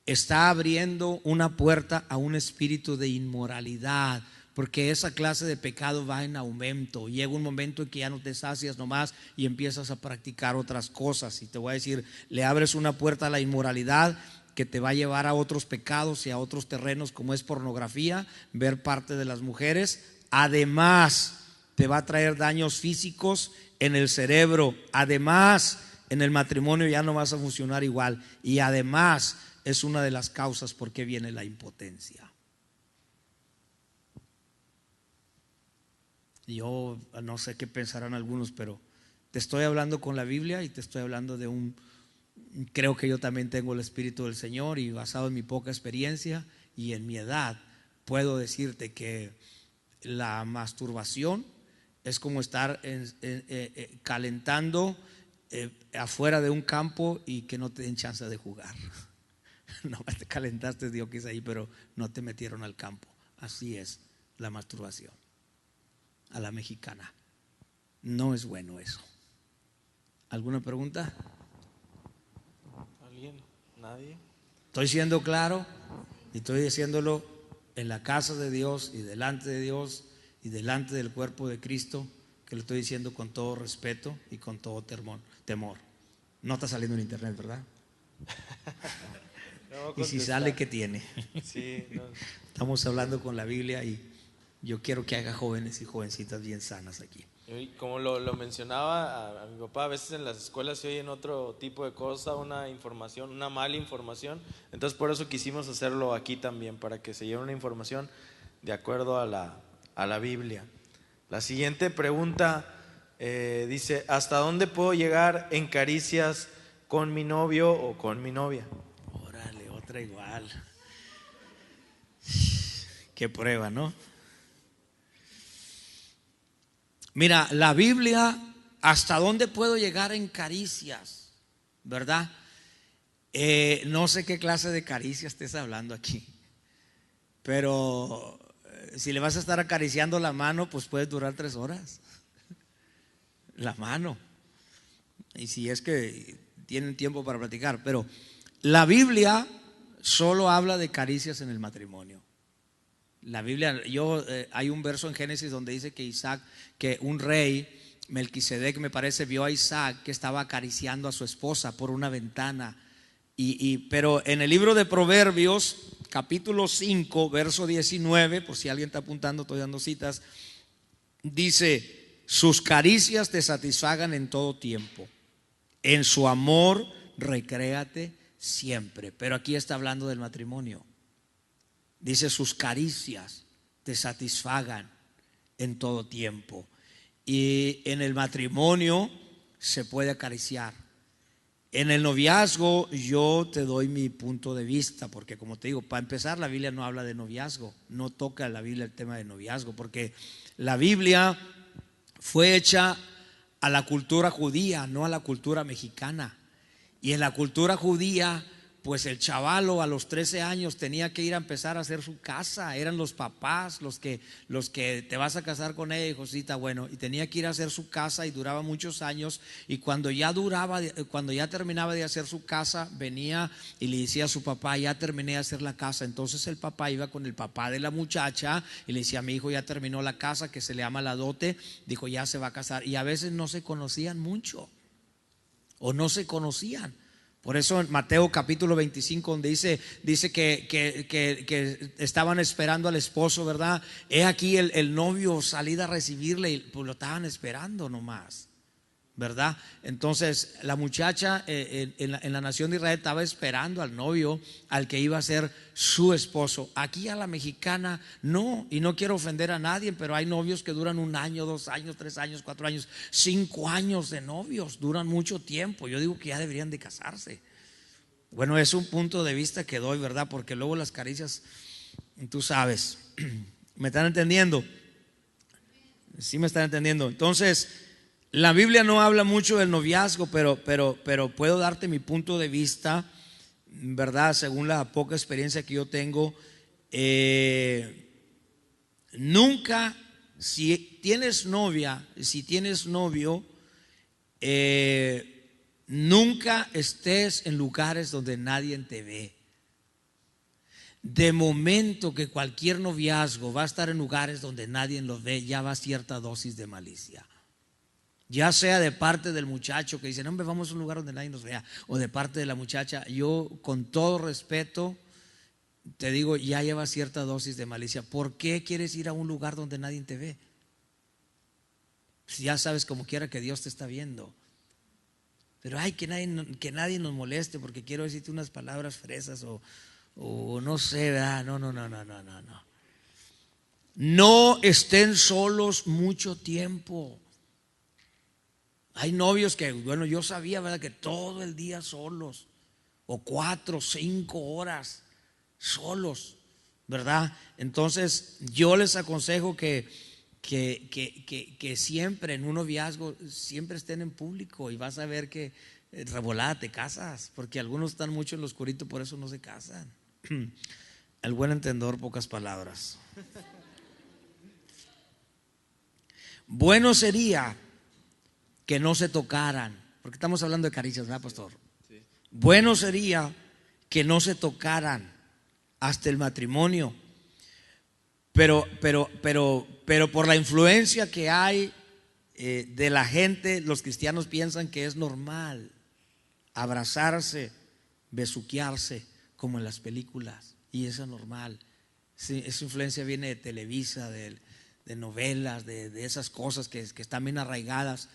Speaker 2: está abriendo una puerta a un espíritu de inmoralidad, porque esa clase de pecado va en aumento. Llega un momento en que ya no te sacias nomás y empiezas a practicar otras cosas. Y te voy a decir, le abres una puerta a la inmoralidad que te va a llevar a otros pecados y a otros terrenos, como es pornografía, ver parte de las mujeres. Además, te va a traer daños físicos en el cerebro. Además, en el matrimonio ya no vas a funcionar igual. Y además, es una de las causas por qué viene la impotencia. Yo no sé qué pensarán algunos, pero te estoy hablando con la Biblia y te estoy hablando de creo que yo también tengo el Espíritu del Señor, y basado en mi poca experiencia y en mi edad, puedo decirte que la masturbación es como estar calentando afuera de un campo y que no te den chance de jugar. No te calentaste, Dios quizá ahí, pero no te metieron al campo. Así es la masturbación a la mexicana. No es bueno eso. ¿Alguna pregunta?
Speaker 1: ¿Alguien? ¿Nadie?
Speaker 2: Estoy siendo claro y estoy diciéndolo en la casa de Dios y delante de Dios y delante del cuerpo de Cristo, que lo estoy diciendo con todo respeto y con todo temor. No está saliendo en internet, ¿verdad?
Speaker 1: No,
Speaker 2: y si sale, ¿qué tiene?
Speaker 1: Sí, no.
Speaker 2: Estamos hablando con la Biblia y yo quiero que haga jóvenes y jovencitas bien sanas aquí.
Speaker 1: Y como lo mencionaba a mi papá, a veces en las escuelas se oyen otro tipo de cosa, una información, una mala información. Entonces por eso quisimos hacerlo aquí también, para que se lleve una información de acuerdo a la Biblia. La siguiente pregunta dice, ¿hasta dónde puedo llegar en caricias con mi novio o con mi novia?
Speaker 2: Órale, otra igual. Qué prueba, ¿no? Mira, la Biblia, ¿hasta dónde puedo llegar en caricias? ¿Verdad? No sé qué clase de caricias estés hablando aquí, pero si le vas a estar acariciando la mano, pues puedes durar 3 horas. La mano. Y si es que tienen tiempo para platicar, pero la Biblia solo habla de caricias en el matrimonio. La Biblia, hay un verso en Génesis donde dice que un rey, Melquisedec me parece, vio a Isaac que estaba acariciando a su esposa por una ventana. Pero en el libro de Proverbios, capítulo 5, verso 19, por si alguien está apuntando, estoy dando citas, dice, sus caricias te satisfagan en todo tiempo, en su amor recréate siempre. Pero aquí está hablando del matrimonio. Dice, sus caricias te satisfagan en todo tiempo. Y en el matrimonio se puede acariciar. En el noviazgo yo te doy mi punto de vista, porque como te digo, para empezar, la Biblia no habla de noviazgo, no toca la Biblia el tema de noviazgo, porque la Biblia fue hecha a la cultura judía, no a la cultura mexicana. Y en la cultura judía, pues el chavalo a los 13 años tenía que ir a empezar a hacer su casa. Eran los papás los que te vas a casar con ella, hijosita, bueno, y tenía que ir a hacer su casa y duraba muchos años. Y cuando ya terminaba de hacer su casa, venía y le decía a su papá: ya terminé de hacer la casa. Entonces el papá iba con el papá de la muchacha y le decía: mi hijo ya terminó la casa, que se le llama la dote, dijo, ya se va a casar. Y a veces no se conocían mucho, o no se conocían. Por eso en Mateo capítulo 25, donde dice que estaban esperando al esposo, ¿verdad? He aquí el novio salida a recibirle, y pues lo estaban esperando nomás, ¿verdad? Entonces la muchacha en la nación de Israel estaba esperando al novio, al que iba a ser su esposo. Aquí a la mexicana no, y no quiero ofender a nadie, pero hay novios que duran 1 año, 2 años, 3 años, 4 años, 5 años de novios, duran mucho tiempo. Yo digo que ya deberían de casarse. Bueno, es un punto de vista que doy, ¿verdad? Porque luego las caricias, tú sabes. ¿Me están entendiendo? Sí, me están entendiendo. Entonces, la Biblia no habla mucho del noviazgo, pero puedo darte mi punto de vista, ¿verdad? Según la poca experiencia que yo tengo. Nunca, si tienes novia, si tienes novio, nunca estés en lugares donde nadie te ve. De momento que cualquier noviazgo va a estar en lugares donde nadie los ve, ya va cierta dosis de malicia. Ya sea de parte del muchacho que dice: no, hombre, vamos a un lugar donde nadie nos vea, o de parte de la muchacha. Yo, con todo respeto, te digo, ya lleva cierta dosis de malicia. ¿Por qué quieres ir a un lugar donde nadie te ve? Si ya sabes como quiera que Dios te está viendo. Pero que nadie nos moleste porque quiero decirte unas palabras fresas o no sé, ¿verdad? No. No estén solos mucho tiempo. Hay novios que, bueno, yo sabía, ¿verdad?, que todo el día solos, o 4, 5 horas solos, ¿verdad? Entonces yo les aconsejo que siempre en un noviazgo siempre estén en público, y vas a ver que revolada te casas, porque algunos están mucho en lo oscurito, por eso no se casan. Al buen entendedor, pocas palabras. Bueno sería que no se tocaran, porque estamos hablando de caricias, ¿verdad, pastor? Sí. Bueno sería que no se tocaran hasta el matrimonio, pero por la influencia que hay de la gente, los cristianos piensan que es normal abrazarse, besuquearse como en las películas, y eso es normal. Sí, esa influencia viene de Televisa, de novelas, de esas cosas que están bien arraigadas.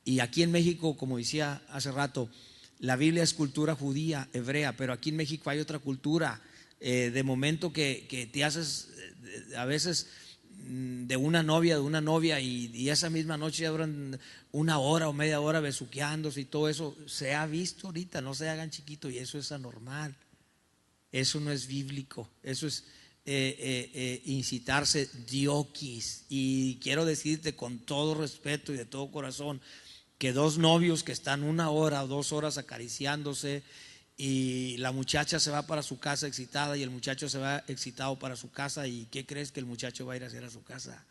Speaker 2: Y aquí en México, como decía hace rato, la Biblia es cultura judía, hebrea, pero aquí en México hay otra cultura. De momento que te haces a veces de una novia y esa misma noche ya duran 1 hora o media hora besuqueándose, y todo eso se ha visto ahorita. No se hagan chiquitos, y eso es anormal. Eso no es bíblico, eso es incitarse dioquis. Y quiero decirte con todo respeto y de todo corazón que 2 novios que están 1 hora o 2 horas acariciándose, y la muchacha se va para su casa excitada y el muchacho se va excitado para su casa, ¿y qué crees que el muchacho va a ir a hacer a su casa?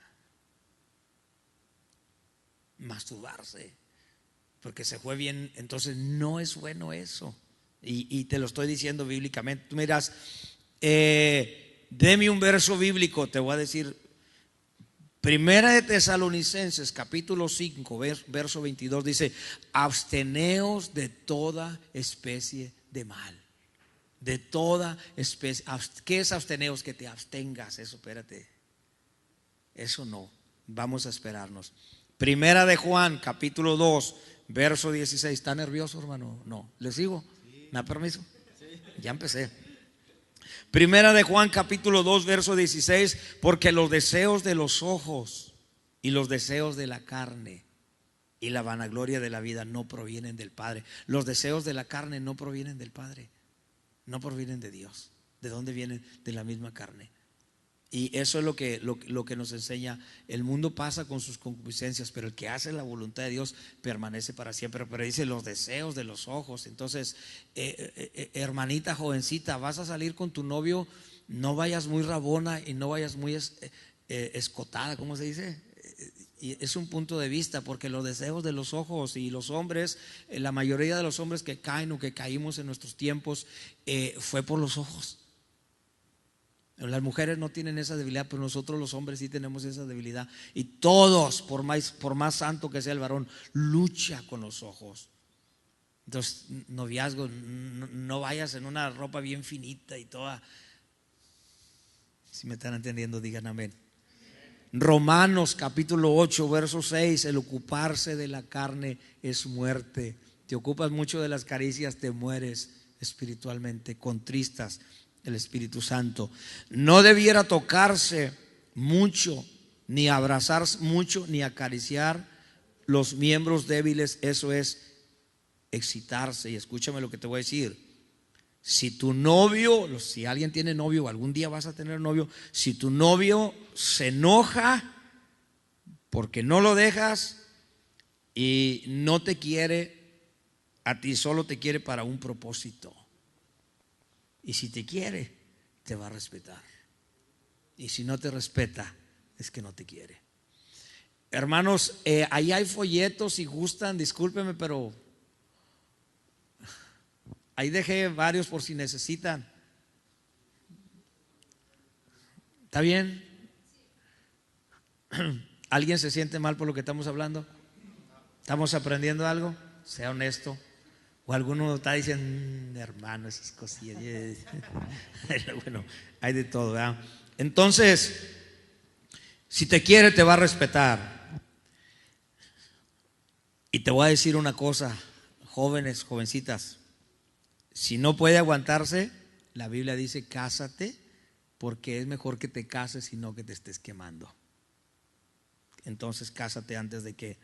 Speaker 2: Masturbarse, porque se fue bien. Entonces no es bueno eso, y te lo estoy diciendo bíblicamente. Tú miras, deme un verso bíblico. Te voy a decir Primera de Tesalonicenses capítulo 5 verso 22, dice: absteneos de toda especie de mal. De toda especie. ¿Qué es absteneos? Que te abstengas. Eso, espérate, eso no, vamos a esperarnos. Primera de Juan capítulo 2 verso 16. ¿Está nervioso, hermano? No, ¿les digo? ¿Me da permiso? Ya empecé. Primera de Juan capítulo 2 verso 16: porque los deseos de los ojos y los deseos de la carne y la vanagloria de la vida no provienen del Padre. Los deseos de la carne no provienen del Padre, no provienen de Dios. ¿De dónde vienen? De la misma carne. Y eso es lo que nos enseña. El mundo pasa con sus concupiscencias, pero el que hace la voluntad de Dios permanece para siempre. Pero dice los deseos de los ojos. Entonces, hermanita jovencita, vas a salir con tu novio, no vayas muy rabona y no vayas muy escotada, ¿cómo se dice? Y es un punto de vista, porque los deseos de los ojos, y los hombres, la mayoría de los hombres que caen o que caímos en nuestros tiempos, fue por los ojos. Las mujeres no tienen esa debilidad, pero nosotros los hombres sí tenemos esa debilidad. Y todos, por más santo que sea el varón, lucha con los ojos. Entonces, noviazgo, no vayas en una ropa bien finita y toda. Si me están entendiendo, digan amén. Romanos capítulo 8, verso 6: el ocuparse de la carne es muerte. Te ocupas mucho de las caricias, te mueres espiritualmente, contristas el Espíritu Santo. No debiera tocarse mucho, ni abrazar mucho, ni acariciar los miembros débiles. Eso es excitarse. Y escúchame lo que te voy a decir. Si tu novio, si alguien tiene novio o algún día vas a tener novio, si tu novio se enoja porque no lo dejas y no te quiere a ti, solo te quiere para un propósito. Y si te quiere, te va a respetar. Y si no te respeta, es que no te quiere. Hermanos, ahí hay folletos, si gustan, discúlpenme, pero ahí dejé varios por si necesitan. ¿Está bien? ¿Alguien se siente mal por lo que estamos hablando? ¿Estamos aprendiendo algo? Sea honesto. O alguno está diciendo, hermano, esas cosillas. Bueno, hay de todo, ¿verdad? Entonces, si te quiere, te va a respetar. Y te voy a decir una cosa, jóvenes, jovencitas. Si no puede aguantarse, la Biblia dice, cásate, porque es mejor que te cases y no que te estés quemando. Entonces, cásate antes de que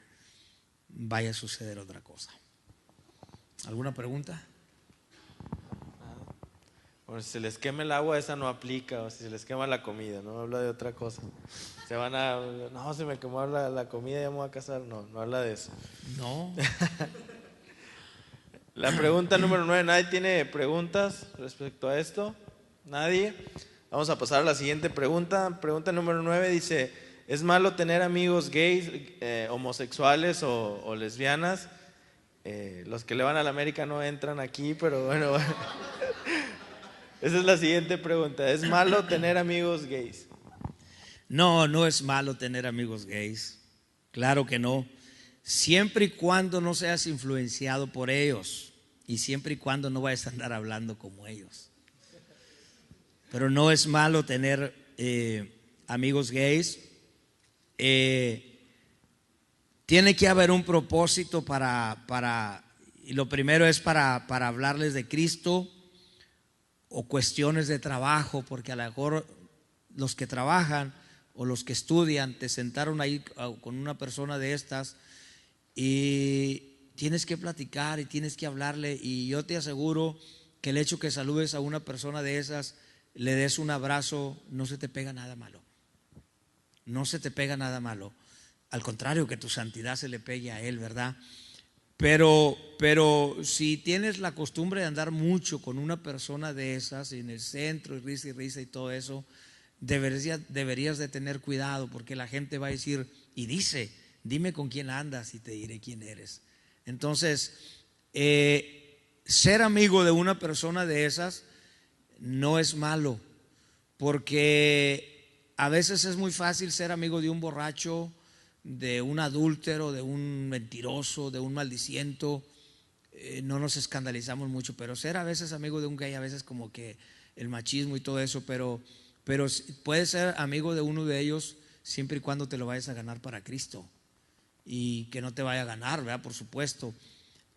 Speaker 2: vaya a suceder otra cosa. ¿Alguna pregunta?
Speaker 1: Bueno, si se les quema el agua, esa no aplica. O si se les quema la comida, no habla de otra cosa. Se van a, no, se me quemó la comida, ya me voy a casar. No, no habla de eso.
Speaker 2: No.
Speaker 1: La pregunta número 9, ¿nadie tiene preguntas respecto a esto? ¿Nadie? Vamos a pasar a la siguiente pregunta. Pregunta número 9 dice, ¿es malo tener amigos gays, homosexuales o lesbianas? Los que le van a la América no entran aquí, pero bueno. Esa es la siguiente pregunta. ¿Es malo tener amigos gays?
Speaker 2: No, no es malo tener amigos gays. Claro que no. Siempre y cuando no seas influenciado por ellos. Y siempre y cuando no vayas a andar hablando como ellos. Pero no es malo tener amigos gays. Tiene que haber un propósito y lo primero es para hablarles de Cristo, o cuestiones de trabajo, porque a lo mejor los que trabajan o los que estudian te sentaron ahí con una persona de estas y tienes que platicar y tienes que hablarle, y yo te aseguro que el hecho que saludes a una persona de esas, le des un abrazo, no se te pega nada malo. No se te pega nada malo. Al contrario, que tu santidad se le pegue a él, ¿verdad? Pero si tienes la costumbre de andar mucho con una persona de esas en el centro, y risa y todo eso, deberías de tener cuidado, porque la gente va a decir, y dice, dime con quién andas y te diré quién eres. Entonces, ser amigo de una persona de esas no es malo, porque a veces es muy fácil ser amigo de un borracho, de un adúltero, de un mentiroso, de un maldiciento. No nos escandalizamos mucho, pero ser a veces amigo de un gay, a veces como que el machismo y todo eso, pero puedes ser amigo de uno de ellos siempre y cuando te lo vayas a ganar para Cristo, y que no te vaya a ganar, ¿verdad? Por supuesto.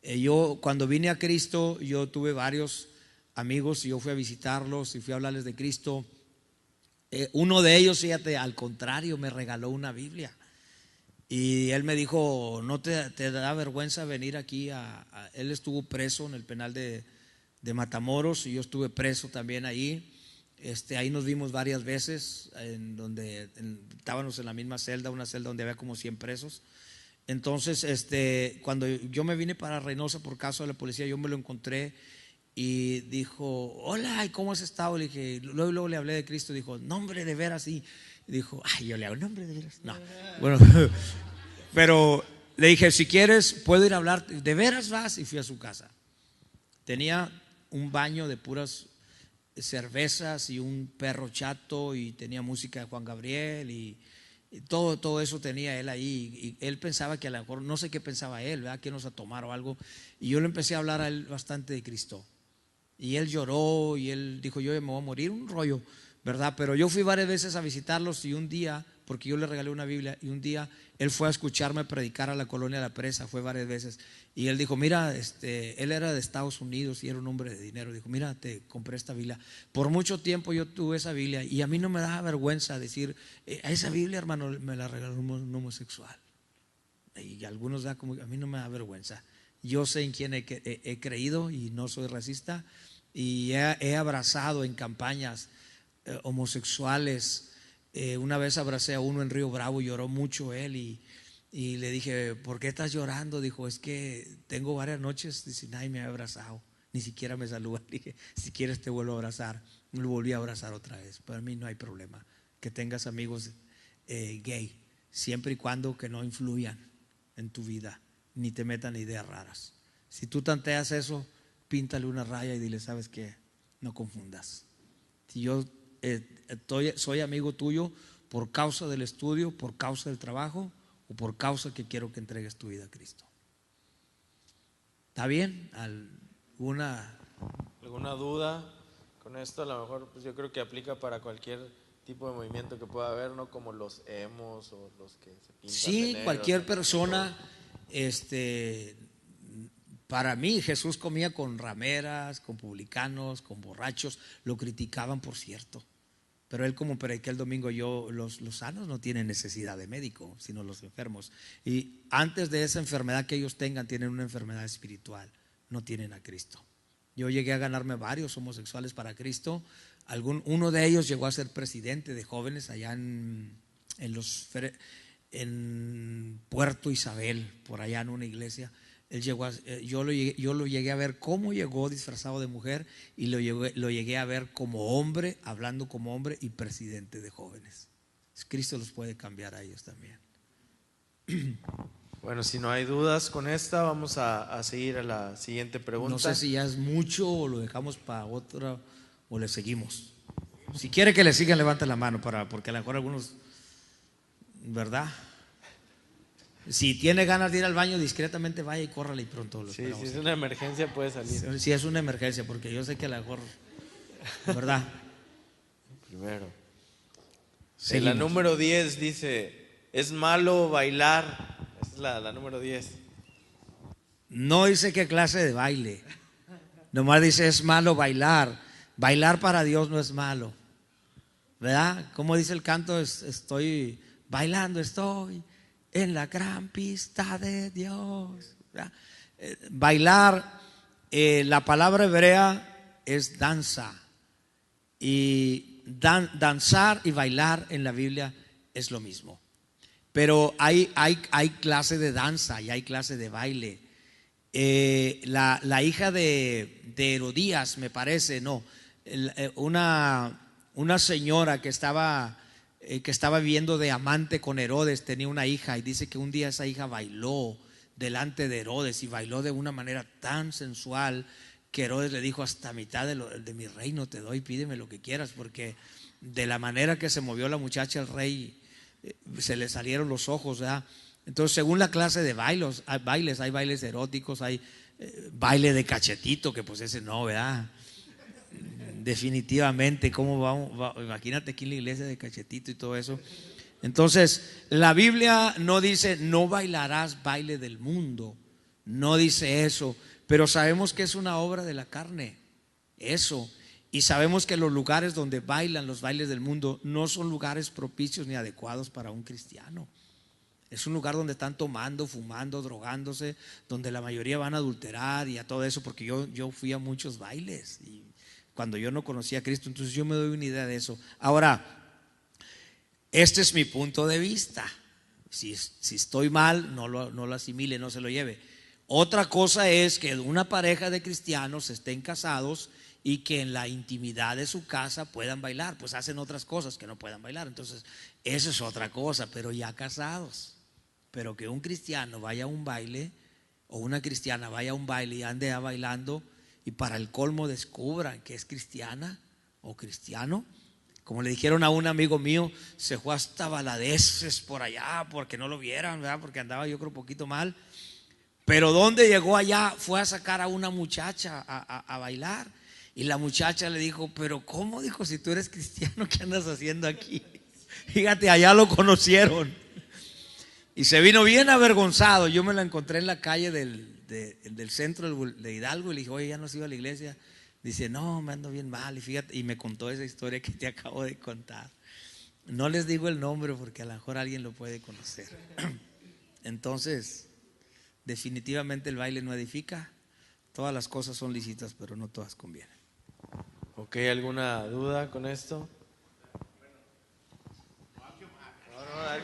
Speaker 2: Yo cuando vine a Cristo, yo tuve varios amigos y yo fui a visitarlos y fui a hablarles de Cristo. Uno de ellos, fíjate, al contrario, me regaló una Biblia. Y él me dijo, ¿no te da vergüenza venir aquí? Él estuvo preso en el penal de Matamoros, y yo estuve preso también ahí. Ahí nos vimos varias veces, estábamos en la misma celda, una celda donde había como 100 presos. Entonces, cuando yo me vine para Reynosa por caso de la policía, yo me lo encontré y dijo: hola, ¿y cómo has estado? Le dije, luego le hablé de Cristo. Dijo: no, hombre, de veras. Y dijo: ay, yo le hago, nombre de veras. No, bueno, pero le dije: si quieres, puedo ir a hablar. ¿De veras vas? Y fui a su casa. Tenía un baño de puras cervezas y un perro chato, y tenía música de Juan Gabriel y todo eso tenía él ahí. Y él pensaba que a lo mejor, no sé qué pensaba él, ¿verdad? Que nos a tomar o algo. Y yo le empecé a hablar a él bastante de Cristo. Y él lloró y él dijo: yo me voy a morir, un rollo, ¿verdad? Pero yo fui varias veces a visitarlos, y un día, porque yo le regalé una Biblia, y un día él fue a escucharme predicar a la colonia de la Presa, fue varias veces. Y él dijo: mira, él era de Estados Unidos y era un hombre de dinero. Dijo: mira, te compré esta Biblia. Por mucho tiempo yo tuve esa Biblia y a mí no me daba vergüenza decir: a esa Biblia, hermano, me la regaló un homosexual. Y algunos da como, a mí no me da vergüenza. Yo sé en quién he creído y no soy racista, y he abrazado en campañas homosexuales. Una vez abracé a uno en Río Bravo, lloró mucho él, y le dije: ¿por qué estás llorando? Dijo: es que tengo varias noches, dice, nadie me ha abrazado, ni siquiera me saluda. Le dije: si quieres te vuelvo a abrazar. Lo volví a abrazar otra vez. Para mí no hay problema que tengas amigos gay, siempre y cuando que no influyan en tu vida ni te metan ideas raras. Si tú tanteas eso, píntale una raya y dile: ¿sabes qué? No confundas. Si yo soy amigo tuyo por causa del estudio, por causa del trabajo, o por causa que quiero que entregues tu vida a Cristo. ¿Está bien?
Speaker 1: ¿Alguna duda con esto? A lo mejor pues yo creo que aplica para cualquier tipo de movimiento que pueda haber, ¿no? Como los emos o los que se pintan
Speaker 2: Sí,
Speaker 1: de negro,
Speaker 2: cualquier
Speaker 1: ¿no?
Speaker 2: persona. Para mí Jesús comía con rameras, con publicanos, con borrachos. Lo criticaban, por cierto. Pero él, como prediqué el domingo, los sanos no tienen necesidad de médico, sino los enfermos. Y antes de esa enfermedad que ellos tengan, tienen una enfermedad espiritual, no tienen a Cristo. Yo llegué a ganarme varios homosexuales para Cristo. Uno de ellos llegó a ser presidente de jóvenes allá en Puerto Isabel, por allá en una iglesia. Yo lo llegué a ver cómo llegó disfrazado de mujer, y lo llegué a ver como hombre, hablando como hombre, y presidente de jóvenes. Cristo los puede cambiar a ellos también.
Speaker 1: Bueno, si no hay dudas con esta, vamos a seguir a la siguiente pregunta.
Speaker 2: No sé si ya es mucho o lo dejamos para otra o le seguimos. Si quiere que le sigan, levante la mano, porque a lo mejor algunos, ¿verdad? Si tiene ganas de ir al baño, discretamente vaya y córrale, y pronto lo esperamos.
Speaker 1: Si es una emergencia puede salir.
Speaker 2: Si es una emergencia, porque yo sé que a lo mejor, ¿verdad?
Speaker 1: Primero.
Speaker 2: Seguimos.
Speaker 1: La número 10 dice: ¿es malo bailar? Esa es la número 10.
Speaker 2: No dice qué clase de baile. Nomás dice: es malo bailar. Bailar para Dios no es malo, ¿verdad? Como dice el canto, estoy bailando, estoy en la gran pista de Dios. Bailar, la palabra hebrea es danza. Y danzar y bailar en la Biblia es lo mismo. Pero hay clase de danza y hay clase de baile. La hija de Herodías, me parece, no, una señora que estaba viviendo de amante con Herodes, tenía una hija, y dice que un día esa hija bailó delante de Herodes, y bailó de una manera tan sensual que Herodes le dijo: hasta mitad de mi reino te doy, pídeme lo que quieras, porque de la manera que se movió la muchacha, el rey se le salieron los ojos, ¿verdad? Entonces, según la clase de bailes, hay bailes eróticos, hay baile de cachetito, que pues ese no, ¿verdad? Definitivamente, ¿cómo vamos? Imagínate aquí en la iglesia de cachetito y todo eso. Entonces, la Biblia no dice: no bailarás baile del mundo, no dice eso, pero sabemos que es una obra de la carne, eso. Y sabemos que los lugares donde bailan los bailes del mundo no son lugares propicios ni adecuados para un cristiano. Es un lugar donde están tomando, fumando, drogándose, donde la mayoría van a adulterar y a todo eso, porque yo fui a muchos bailes y cuando yo no conocía a Cristo. Entonces yo me doy una idea de eso. Ahora, este es mi punto de vista. Si estoy mal, no lo asimile, no se lo lleve. Otra cosa es que una pareja de cristianos estén casados y que en la intimidad de su casa puedan bailar. Pues hacen otras cosas que no puedan bailar. Entonces eso es otra cosa, pero ya casados. Pero que un cristiano vaya a un baile o una cristiana vaya a un baile y ande bailando y para el colmo descubran que es cristiana o cristiano. Como le dijeron a un amigo mío, se fue hasta Baladeces por allá porque no lo vieran, ¿verdad? Porque andaba yo creo un poquito mal. Pero donde llegó allá fue a sacar a una muchacha a bailar. Y la muchacha le dijo, pero ¿cómo? Dijo, si tú eres cristiano, ¿qué andas haciendo aquí? Fíjate, allá lo conocieron. Y se vino bien avergonzado. Yo me la encontré en la calle del centro de Hidalgo y le dije, oye, ¿ya no has ido a la iglesia? Dice, no, me ando bien mal. Y fíjate, y me contó esa historia que te acabo de contar. No les digo el nombre porque a lo mejor alguien lo puede conocer. Entonces, definitivamente el baile no edifica. Todas las cosas son lícitas, pero no todas convienen.
Speaker 1: Ok, ¿alguna duda con esto? No, dale.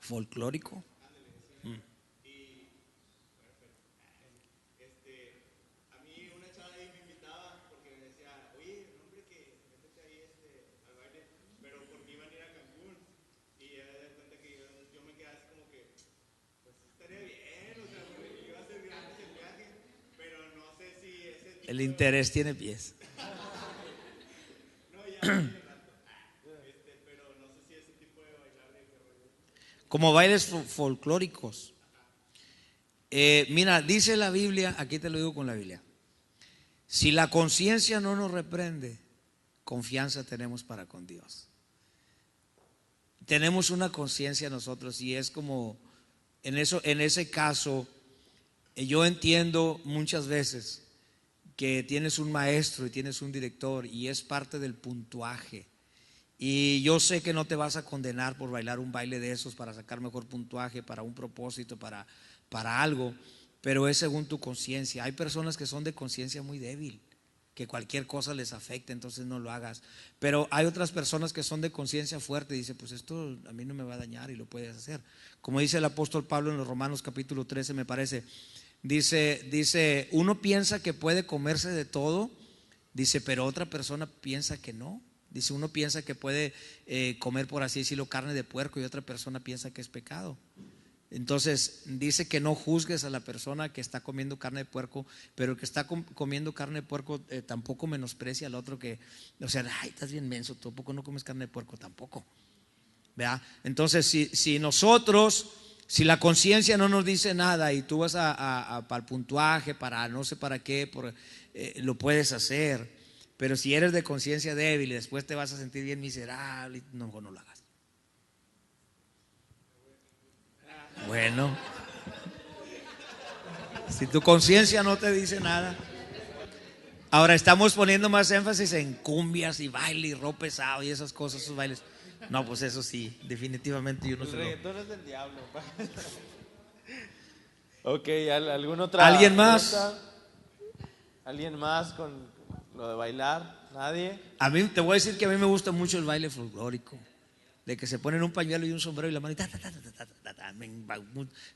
Speaker 2: Folclórico. El interés tiene pies. Como bailes folclóricos. Mira, dice la Biblia, aquí te lo digo con la Biblia. Si la conciencia no nos reprende, confianza tenemos para con Dios. Tenemos una conciencia nosotros y es como en ese caso, yo entiendo muchas veces que tienes un maestro y tienes un director y es parte del puntuaje. Y yo sé que no te vas a condenar por bailar un baile de esos para sacar mejor puntuaje, para un propósito, para algo, pero es según tu conciencia. Hay personas que son de conciencia muy débil, que cualquier cosa les afecta, entonces no lo hagas. Pero hay otras personas que son de conciencia fuerte y dicen, pues esto a mí no me va a dañar y lo puedes hacer. Como dice el apóstol Pablo en los Romanos capítulo 13, me parece, dice, uno piensa que puede comerse de todo, dice, pero otra persona piensa que no. Dice, uno piensa que puede comer, por así decirlo, carne de puerco y otra persona piensa que es pecado. Entonces dice que no juzgues a la persona que está comiendo carne de puerco, pero el que está comiendo carne de puerco tampoco menosprecia al otro que, o sea, ay, estás bien menso, tú tampoco no comes carne de puerco, tampoco. ¿Verdad? Entonces, si la conciencia no nos dice nada y tú vas para el puntuaje, para no sé para qué, lo puedes hacer. Pero si eres de conciencia débil y después te vas a sentir bien miserable, no lo hagas. Bueno, si tu conciencia no te dice nada. Ahora estamos poniendo más énfasis en cumbias y baile y rock pesado y esas cosas, esos bailes. No, pues eso sí, definitivamente yo no sé.
Speaker 1: El reggaetón es del diablo. Ok, ¿alguna otra
Speaker 2: ¿Alguien más?
Speaker 1: pregunta? ¿Alguien más con lo de bailar? ¿Nadie?
Speaker 2: A mí te voy a decir que a mí me gusta mucho el baile folclórico, de que se ponen un pañuelo y un sombrero y la mano y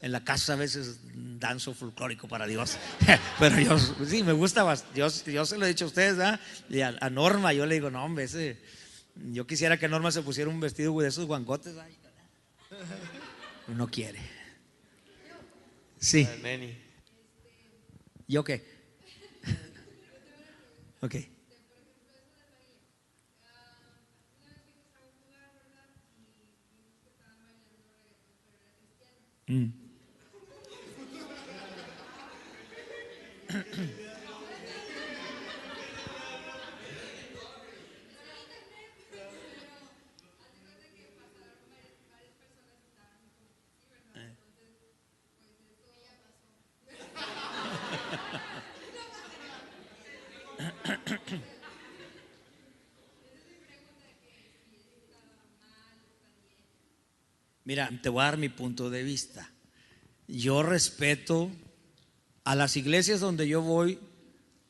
Speaker 2: en la casa a veces danzo folclórico para Dios. Pero yo sí me gusta, yo se lo he dicho a ustedes, ¿verdad? Y a Norma yo le digo, no hombre, yo quisiera que Norma se pusiera un vestido de esos guangotes, ¿verdad? No quiere. Sí.
Speaker 1: Neni.
Speaker 2: ¿Yo qué? Ok. Mira, te voy a dar mi punto de vista. Yo respeto a las iglesias donde yo voy,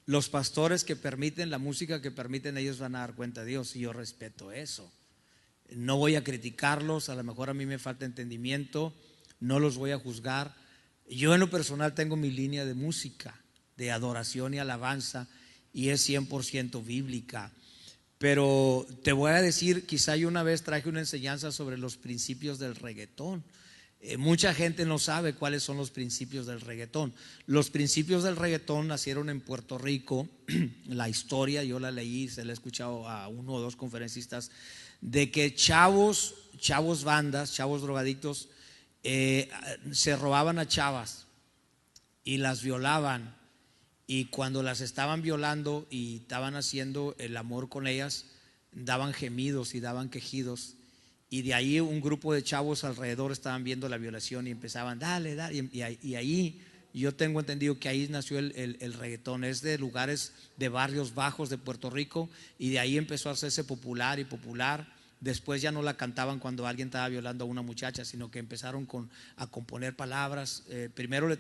Speaker 2: los pastores que permiten la música que permiten, ellos van a dar cuenta de Dios, y yo respeto eso. No voy a criticarlos, a lo mejor a mí me falta entendimiento, no los voy a juzgar. Yo en lo personal tengo mi línea de música, de adoración y alabanza, y es 100% bíblica. Pero te voy a decir, quizá yo una vez traje una enseñanza sobre los principios del reggaetón. Mucha gente no sabe cuáles son los principios del reggaetón. Los principios del reggaetón nacieron en Puerto Rico. La historia yo la leí, se la he escuchado a uno o dos conferencistas, de que chavos bandas, chavos drogadictos, se robaban a chavas y las violaban, y cuando las estaban violando y estaban haciendo el amor con ellas, daban gemidos y daban quejidos, y de ahí un grupo de chavos alrededor estaban viendo la violación y empezaban dale, dale, y ahí yo tengo entendido que ahí nació el reggaetón. Es de lugares, de barrios bajos de Puerto Rico, y de ahí empezó a hacerse popular y popular. Después ya no la cantaban cuando alguien estaba violando a una muchacha, sino que empezaron a componer palabras. Primero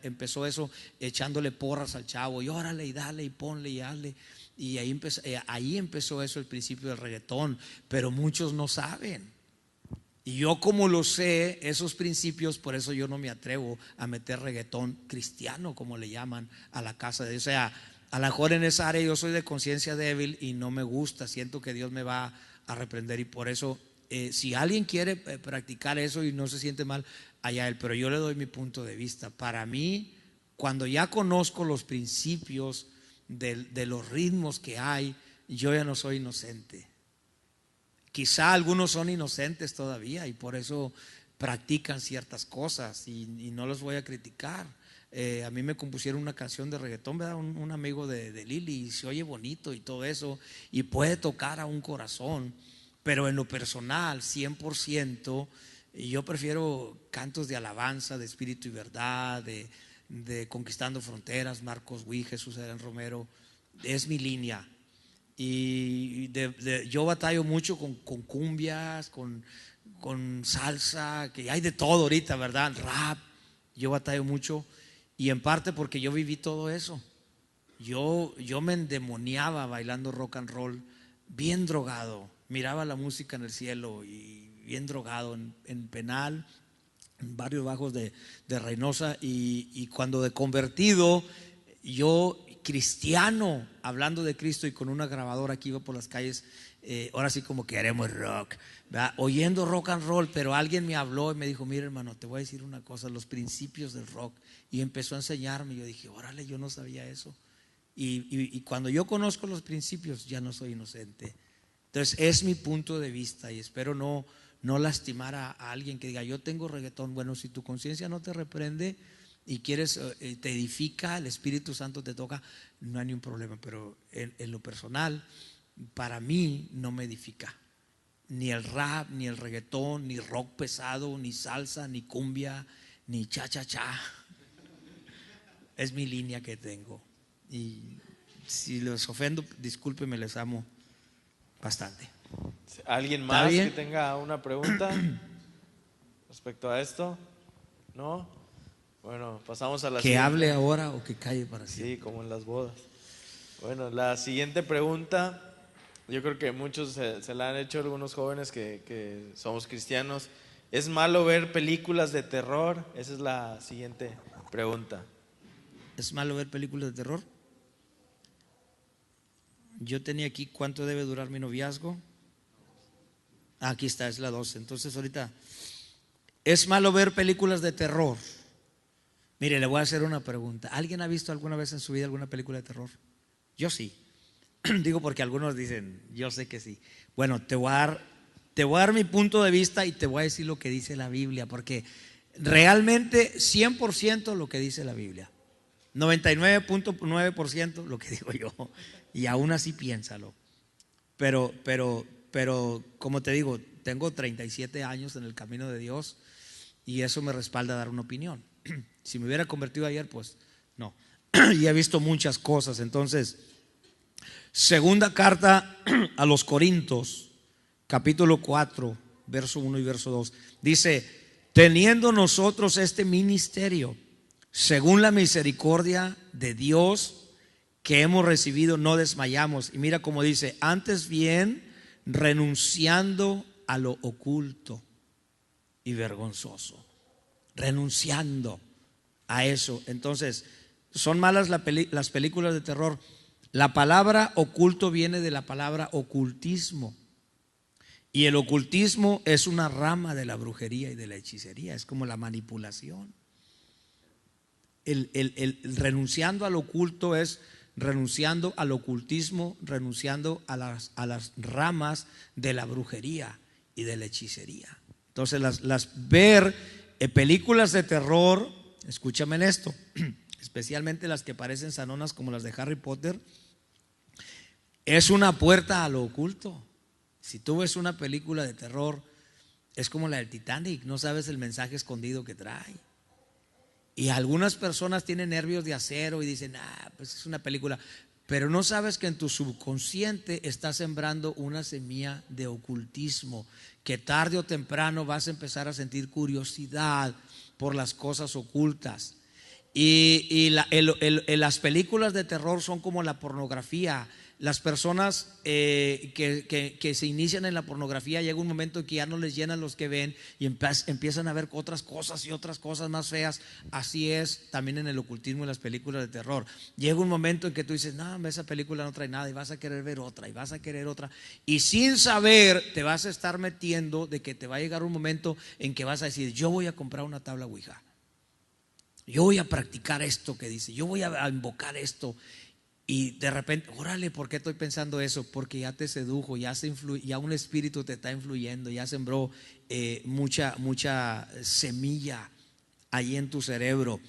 Speaker 2: empezó eso echándole porras al chavo, y órale y dale y ponle y hazle. Y ahí empezó eso, el principio del reggaetón. Pero muchos no saben. Y yo, como lo sé, esos principios, por eso yo no me atrevo a meter reggaetón cristiano, como le llaman, a la casa de Dios. O sea, a lo mejor en esa área yo soy de conciencia débil y no me gusta, siento que Dios me va a reprender, y por eso si alguien quiere practicar eso y no se siente mal, allá él, pero yo le doy mi punto de vista. Para mí, cuando ya conozco los principios de los ritmos que hay, yo ya no soy inocente. Quizá algunos son inocentes todavía y por eso practican ciertas cosas, y no los voy a criticar. A mí me compusieron una canción de reggaetón, ¿verdad? Un amigo de Lili, y se oye bonito y todo eso, y puede tocar a un corazón, pero en lo personal 100% yo prefiero cantos de alabanza, de espíritu y verdad, de Conquistando Fronteras, Marcos Witt, Jesús Adrián Romero. Es mi línea. Y yo batallo mucho con cumbias, con salsa, que hay de todo ahorita, ¿verdad? Rap, yo batallo mucho. Y en parte porque yo viví todo eso. Yo me endemoniaba bailando rock and roll, bien drogado. Miraba la música en el cielo y bien drogado en Penal, en barrios bajos de Reynosa. Y cuando de convertido, yo cristiano, hablando de Cristo y con una grabadora que iba por las calles, ahora sí como que haremos rock, ¿verdad? Oyendo rock and roll, pero alguien me habló y me dijo: mira, hermano, te voy a decir una cosa, los principios del rock. Y empezó a enseñarme. Yo dije: órale, yo no sabía eso. Y cuando yo conozco los principios, ya no soy inocente. Entonces es mi punto de vista, y espero no lastimar a alguien que diga: yo tengo reggaetón. Bueno, si tu conciencia no te reprende y quieres, te edifica, el Espíritu Santo te toca, no hay ningún problema. Pero en lo personal, para mí no me edifica ni el rap, ni el reggaetón, ni rock pesado, ni salsa, ni cumbia, ni cha cha cha. Es mi línea que tengo, y si los ofendo, discúlpenme, les amo bastante.
Speaker 1: ¿Alguien más que tenga una pregunta respecto a esto? ¿No? Bueno, pasamos a la siguiente.
Speaker 2: ¿Que hable ahora o que calle para siempre?
Speaker 1: Sí, como en las bodas. Bueno, la siguiente pregunta, yo creo que muchos se la han hecho algunos jóvenes que somos cristianos. ¿Es malo ver películas de terror? Esa es la siguiente pregunta.
Speaker 2: ¿Es malo ver películas de terror? Yo tenía aquí cuánto debe durar mi noviazgo. Aquí está, es la 12. Entonces ahorita, ¿es malo ver películas de terror? Mire, le voy a hacer una pregunta. ¿Alguien ha visto alguna vez en su vida alguna película de terror? Yo sí. Digo porque algunos dicen, yo sé que sí. Bueno, te voy a dar mi punto de vista y te voy a decir lo que dice la Biblia, porque realmente 100% lo que dice la Biblia, 99.9% lo que digo yo, y aún así piénsalo. Pero como te digo, tengo 37 años en el camino de Dios, y eso me respalda a dar una opinión. Si me hubiera convertido ayer, pues no. Y he visto muchas cosas. Entonces, segunda carta a los Corintios, capítulo 4, verso 1 y verso 2. Dice: teniendo nosotros este ministerio, según la misericordia de Dios que hemos recibido, no desmayamos. Y mira cómo dice: antes bien, renunciando a lo oculto y vergonzoso. Renunciando a eso. Entonces, son malas las películas de terror. La palabra oculto viene de la palabra ocultismo. Y el ocultismo es una rama de la brujería y de la hechicería. Es como la manipulación. El renunciando al oculto es renunciando al ocultismo, renunciando a las ramas de la brujería y de la hechicería. Entonces ver películas de terror, escúchame en esto, especialmente las que parecen sanonas como las de Harry Potter, es una puerta a lo oculto. Si tú ves una película de terror, es como la del Titanic, no sabes el mensaje escondido que trae. Y algunas personas tienen nervios de acero y dicen: pues es una película, pero no sabes que en tu subconsciente estás sembrando una semilla de ocultismo, que tarde o temprano vas a empezar a sentir curiosidad por las cosas ocultas. Y las películas de terror son como la pornografía. Las personas que se inician en la pornografía, llega un momento en que ya no les llenan los que ven y empiezan a ver otras cosas y otras cosas más feas. Así es también en el ocultismo y las películas de terror. Llega un momento en que tú dices: no, esa película no trae nada, y vas a querer ver otra y vas a querer otra, y sin saber te vas a estar metiendo de que te va a llegar un momento en que vas a decir: yo voy a comprar una tabla Ouija, yo voy a practicar esto que dice, yo voy a invocar esto. Y de repente, órale, ¿por qué estoy pensando eso? Porque ya te sedujo, ya un espíritu te está influyendo, ya sembró mucha semilla ahí en tu cerebro.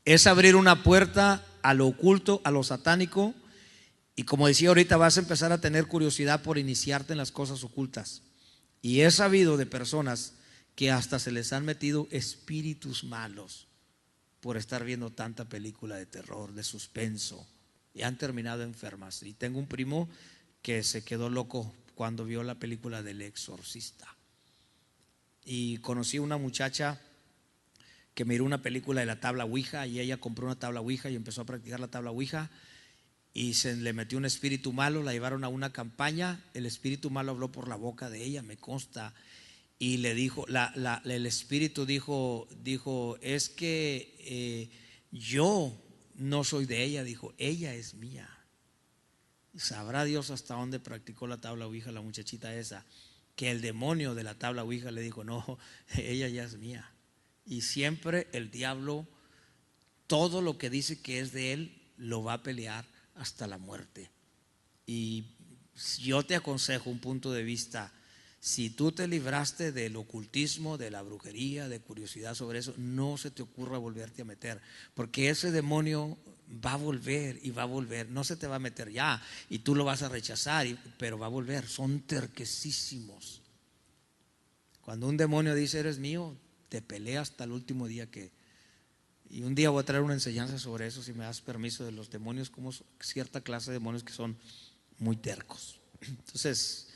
Speaker 2: Es abrir una puerta a lo oculto, a lo satánico. Y como decía ahorita, vas a empezar a tener curiosidad por iniciarte en las cosas ocultas. Y he sabido de personas que hasta se les han metido espíritus malos por estar viendo tanta película de terror, de suspenso, y han terminado enfermas. Y tengo un primo que se quedó loco cuando vio la película del Exorcista. Y conocí una muchacha que miró una película de la tabla Ouija, y ella compró una tabla Ouija y empezó a practicar la tabla Ouija, y se le metió un espíritu malo. La llevaron a una campaña, el espíritu malo habló por la boca de ella, me consta, y le dijo, el espíritu dijo: es que yo no soy de ella, dijo, ella es mía. Sabrá Dios hasta dónde practicó la tabla Ouija la muchachita esa, que el demonio de la tabla Ouija le dijo: no, ella ya es mía. Y siempre el diablo, todo lo que dice que es de él, lo va a pelear hasta la muerte. Y yo te aconsejo un punto de vista: si tú te libraste del ocultismo, de la brujería, de curiosidad sobre eso, no se te ocurra volverte a meter, porque ese demonio va a volver y va a volver. No se te va a meter ya y tú lo vas a rechazar, pero va a volver. Son terquesísimos. Cuando un demonio dice: eres mío, te pelea hasta el último día que... Y un día voy a traer una enseñanza sobre eso, si me das permiso, de los demonios, como cierta clase de demonios que son muy tercos. Entonces,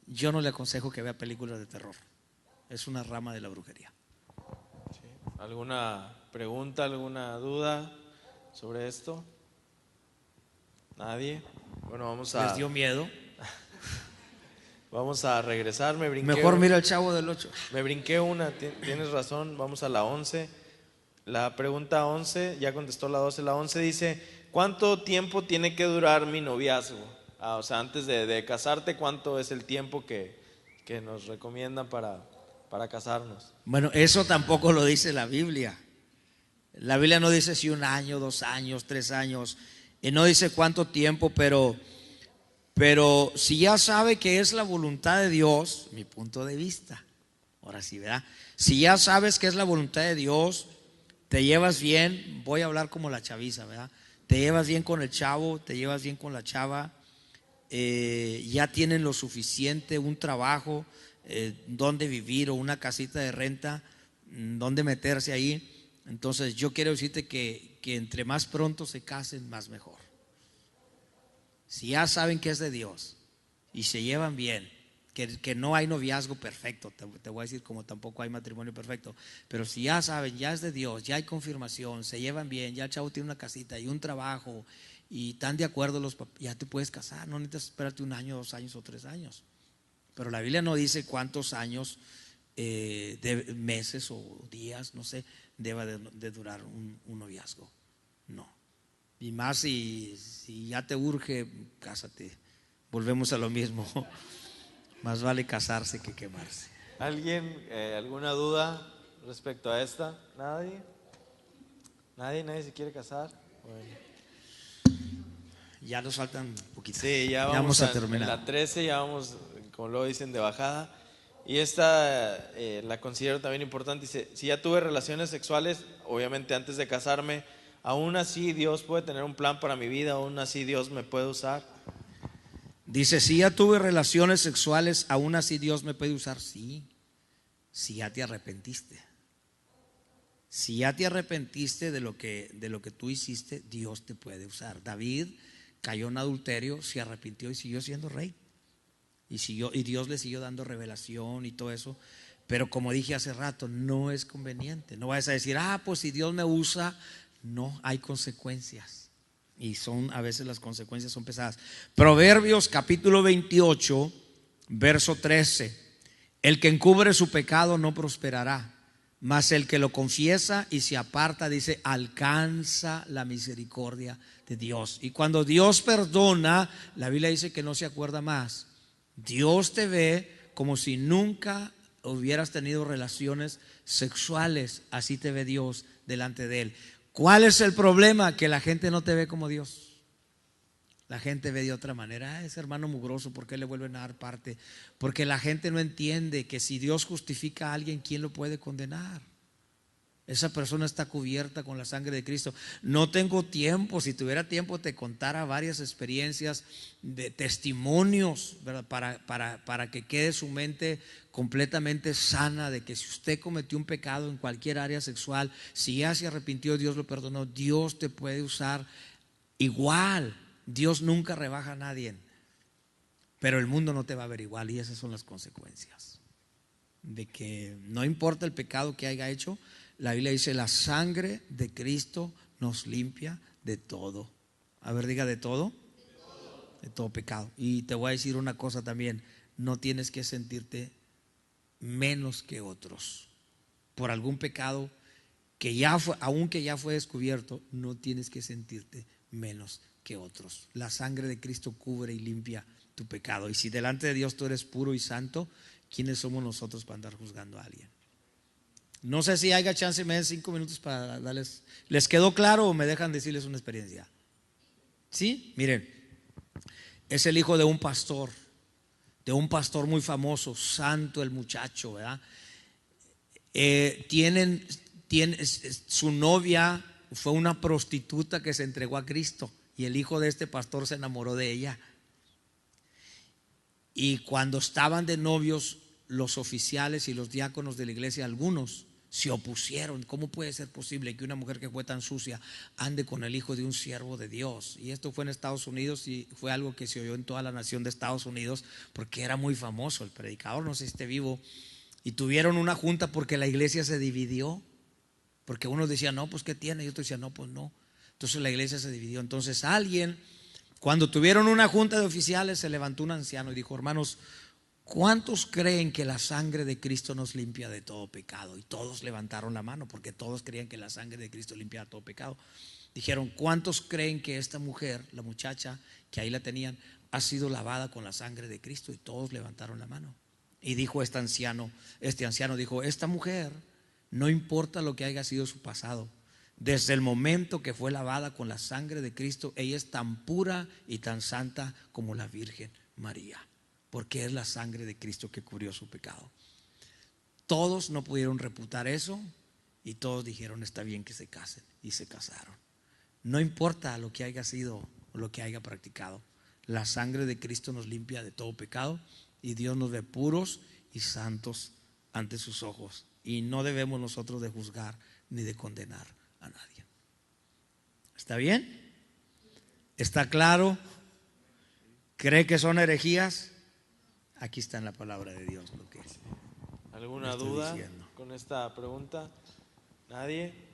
Speaker 2: yo no le aconsejo que vea películas de terror. Es una rama de la brujería.
Speaker 1: Sí. ¿Alguna pregunta, alguna duda sobre esto? ¿Nadie? Bueno, vamos a...
Speaker 2: ¿Les dio miedo?
Speaker 1: Vamos a regresar.
Speaker 2: Mejor mira el Chavo del 8.
Speaker 1: Me brinqué una, tienes razón. Vamos a la 11. La pregunta 11, ya contestó la 12. La 11 dice: ¿cuánto tiempo tiene que durar mi noviazgo? O sea, antes de casarte, ¿cuánto es el tiempo que nos recomiendan para casarnos?
Speaker 2: Bueno, eso tampoco lo dice la Biblia. La Biblia no dice si 1 año, 2 años, 3 años, y no dice cuánto tiempo, pero si ya sabe que es la voluntad de Dios, mi punto de vista, ahora sí, ¿verdad? Si ya sabes que es la voluntad de Dios, te llevas bien, voy a hablar como la chaviza, ¿verdad? Te llevas bien con el chavo, te llevas bien con la chava, ya tienen lo suficiente, un trabajo, donde vivir o una casita de renta, donde meterse ahí. Entonces yo quiero decirte que entre más pronto se casen, más mejor. Si ya saben que es de Dios y se llevan bien que no hay noviazgo perfecto, te voy a decir, como tampoco hay matrimonio perfecto, pero si ya saben, ya es de Dios, ya hay confirmación, se llevan bien, ya el chavo tiene una casita y un trabajo y están de acuerdo los papás, ya te puedes casar, no necesitas esperarte 1 año, 2 años o 3 años. Pero la Biblia no dice cuántos años, de meses o días, no sé, deba de durar un noviazgo. No. Y más si ya te urge, cásate. Volvemos a lo mismo. Más vale casarse que quemarse.
Speaker 1: ¿Alguien, alguna duda respecto a esta? ¿Nadie? ¿Nadie se quiere casar? Bueno.
Speaker 2: Ya nos faltan un poquito.
Speaker 1: Sí, ya vamos a terminar. En la 13 ya vamos, como lo dicen, de bajada. Y esta la considero también importante. Dice, si ya tuve relaciones sexuales, obviamente antes de casarme, aún así Dios puede tener un plan para mi vida, aún así Dios me puede usar.
Speaker 2: Dice, si ya tuve relaciones sexuales, aún así Dios me puede usar. Sí, si ya te arrepentiste. Si ya te arrepentiste de lo que tú hiciste, Dios te puede usar. David cayó en adulterio, se arrepintió y siguió siendo rey. Y Dios le siguió dando revelación y todo eso. Pero como dije hace rato, no es conveniente. No vayas a decir, pues si Dios me usa. No, hay consecuencias. Y a veces las consecuencias son pesadas. Proverbios capítulo 28, verso 13. El que encubre su pecado no prosperará, mas el que lo confiesa y se aparta, dice, alcanza la misericordia de Dios. Y cuando Dios perdona, la Biblia dice que no se acuerda más. Dios te ve como si nunca hubieras tenido relaciones sexuales. Así te ve Dios delante de Él. ¿Cuál es el problema? Que la gente no te ve como Dios. La gente ve de otra manera. Ese hermano mugroso, ¿por qué le vuelven a dar parte? Porque la gente no entiende que si Dios justifica a alguien, ¿quién lo puede condenar? Esa persona está cubierta con la sangre de Cristo. No tengo tiempo. Si tuviera tiempo te contara varias experiencias de testimonios, ¿verdad? Para que quede su mente completamente sana de que si usted cometió un pecado en cualquier área sexual, si ya se arrepintió, Dios lo perdonó, Dios te puede usar igual. Dios nunca rebaja a nadie, pero el mundo no te va a ver igual, y esas son las consecuencias de que no importa el pecado que haya hecho. La Biblia dice, la sangre de Cristo nos limpia de todo. A ver, diga, de todo. De todo pecado. Y te voy a decir una cosa también, no tienes que sentirte menos que otros por algún pecado que aunque ya fue descubierto, no tienes que sentirte menos que otros. La sangre de Cristo cubre y limpia tu pecado. Y si delante de Dios tú eres puro y santo, ¿quiénes somos nosotros para andar juzgando a alguien? No sé si haya chance, me den 5 minutos para darles. ¿Les quedó claro o me dejan decirles una experiencia? ¿Sí? Miren, es el hijo de un pastor muy famoso, santo el muchacho, ¿verdad? Su novia fue una prostituta que se entregó a Cristo, y el hijo de este pastor se enamoró de ella. Y cuando estaban de novios, los oficiales y los diáconos de la iglesia, algunos se opusieron. ¿Cómo puede ser posible que una mujer que fue tan sucia ande con el hijo de un siervo de Dios? Y esto fue en Estados Unidos, y fue algo que se oyó en toda la nación de Estados Unidos, porque era muy famoso el predicador, no sé si esté vivo. Y tuvieron una junta porque la iglesia se dividió, porque unos decían, no, pues ¿qué tiene? Y otros decían, no, pues no. Entonces la iglesia se dividió. Entonces cuando tuvieron una junta de oficiales, se levantó un anciano y dijo, hermanos, ¿cuántos creen que la sangre de Cristo nos limpia de todo pecado? Y todos levantaron la mano, porque todos creían que la sangre de Cristo limpia todo pecado. Dijeron, ¿cuántos creen que esta mujer, la muchacha que ahí la tenían, ha sido lavada con la sangre de Cristo? Y todos levantaron la mano. Y dijo este anciano dijo, esta mujer, no importa lo que haya sido su pasado, desde el momento que fue lavada con la sangre de Cristo, ella es tan pura y tan santa como la Virgen María, porque es la sangre de Cristo que cubrió su pecado. Todos no pudieron reputar eso, y todos dijeron, está bien que se casen, y se casaron. No importa lo que haya sido o lo que haya practicado, la sangre de Cristo nos limpia de todo pecado, y Dios nos ve puros y santos ante sus ojos, y no debemos nosotros de juzgar ni de condenar a nadie. ¿Está bien? ¿Está claro? ¿Cree que son herejías? aquí está en la palabra de Dios lo que es.
Speaker 1: ¿Alguna
Speaker 2: estoy
Speaker 1: duda
Speaker 2: diciendo.
Speaker 1: con esta pregunta? ¿Nadie?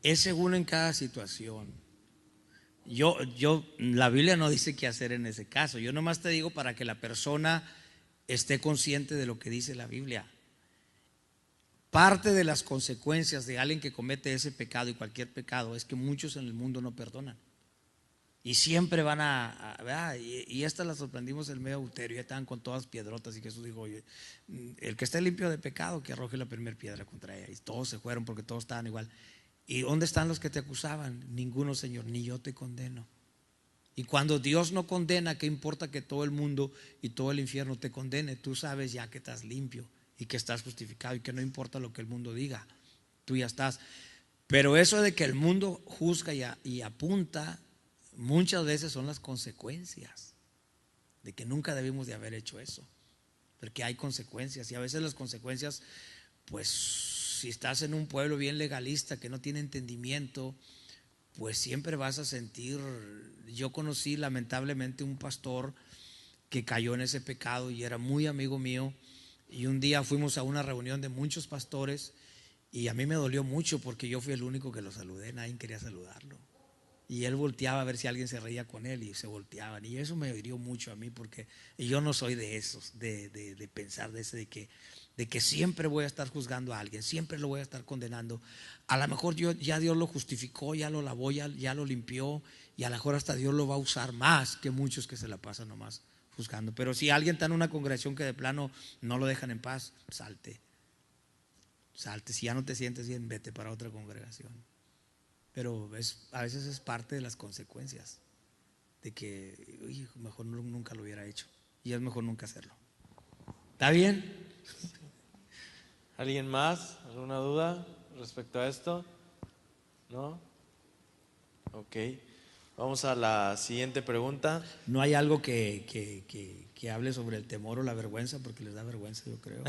Speaker 2: Es según en cada situación. La Biblia no dice qué hacer en ese caso. Yo nomás te digo para que la persona esté consciente de lo que dice la Biblia. Parte de las consecuencias de alguien que comete ese pecado y cualquier pecado es que muchos en el mundo no perdonan. Y siempre van ¿verdad? Y estas las sorprendimos en medio adulterio, ya estaban con todas piedrotas y Jesús dijo, oye, el que esté limpio de pecado que arroje la primera piedra contra ella. Y todos se fueron porque todos estaban igual. ¿Y dónde están los que te acusaban? Ninguno, Señor, ni yo te condeno. Y cuando Dios no condena, ¿qué importa que todo el mundo y todo el infierno te condene? Tú sabes ya que estás limpio y que estás justificado y que no importa lo que el mundo diga, tú ya estás. Pero eso de que el mundo juzga y apunta, muchas veces son las consecuencias de que nunca debimos de haber hecho eso, porque hay consecuencias y a veces las consecuencias, pues si estás en un pueblo bien legalista que no tiene entendimiento, pues siempre vas a sentir. Yo conocí lamentablemente un pastor que cayó en ese pecado y era muy amigo mío, y un día fuimos a una reunión de muchos pastores y a mí me dolió mucho porque yo fui el único que lo saludé, nadie quería saludarlo. Y él volteaba a ver si alguien se reía con él y se volteaban. Y eso me hirió mucho a mí porque yo no soy de esos, de pensar de que siempre voy a estar juzgando a alguien, siempre lo voy a estar condenando. A lo mejor ya Dios lo justificó, ya lo lavó, ya lo limpió y a lo mejor hasta Dios lo va a usar más que muchos que se la pasan nomás juzgando. Pero si alguien está en una congregación que de plano no lo dejan en paz, salte. Si ya no te sientes bien, vete para otra congregación. Pero a veces es parte de las consecuencias de que mejor nunca lo hubiera hecho y es mejor nunca hacerlo. ¿Está bien?
Speaker 1: ¿Alguien más? ¿Alguna duda respecto a esto? ¿No? Ok. Vamos a la siguiente pregunta.
Speaker 2: No hay algo que hable sobre el temor o la vergüenza, porque les da vergüenza, yo creo.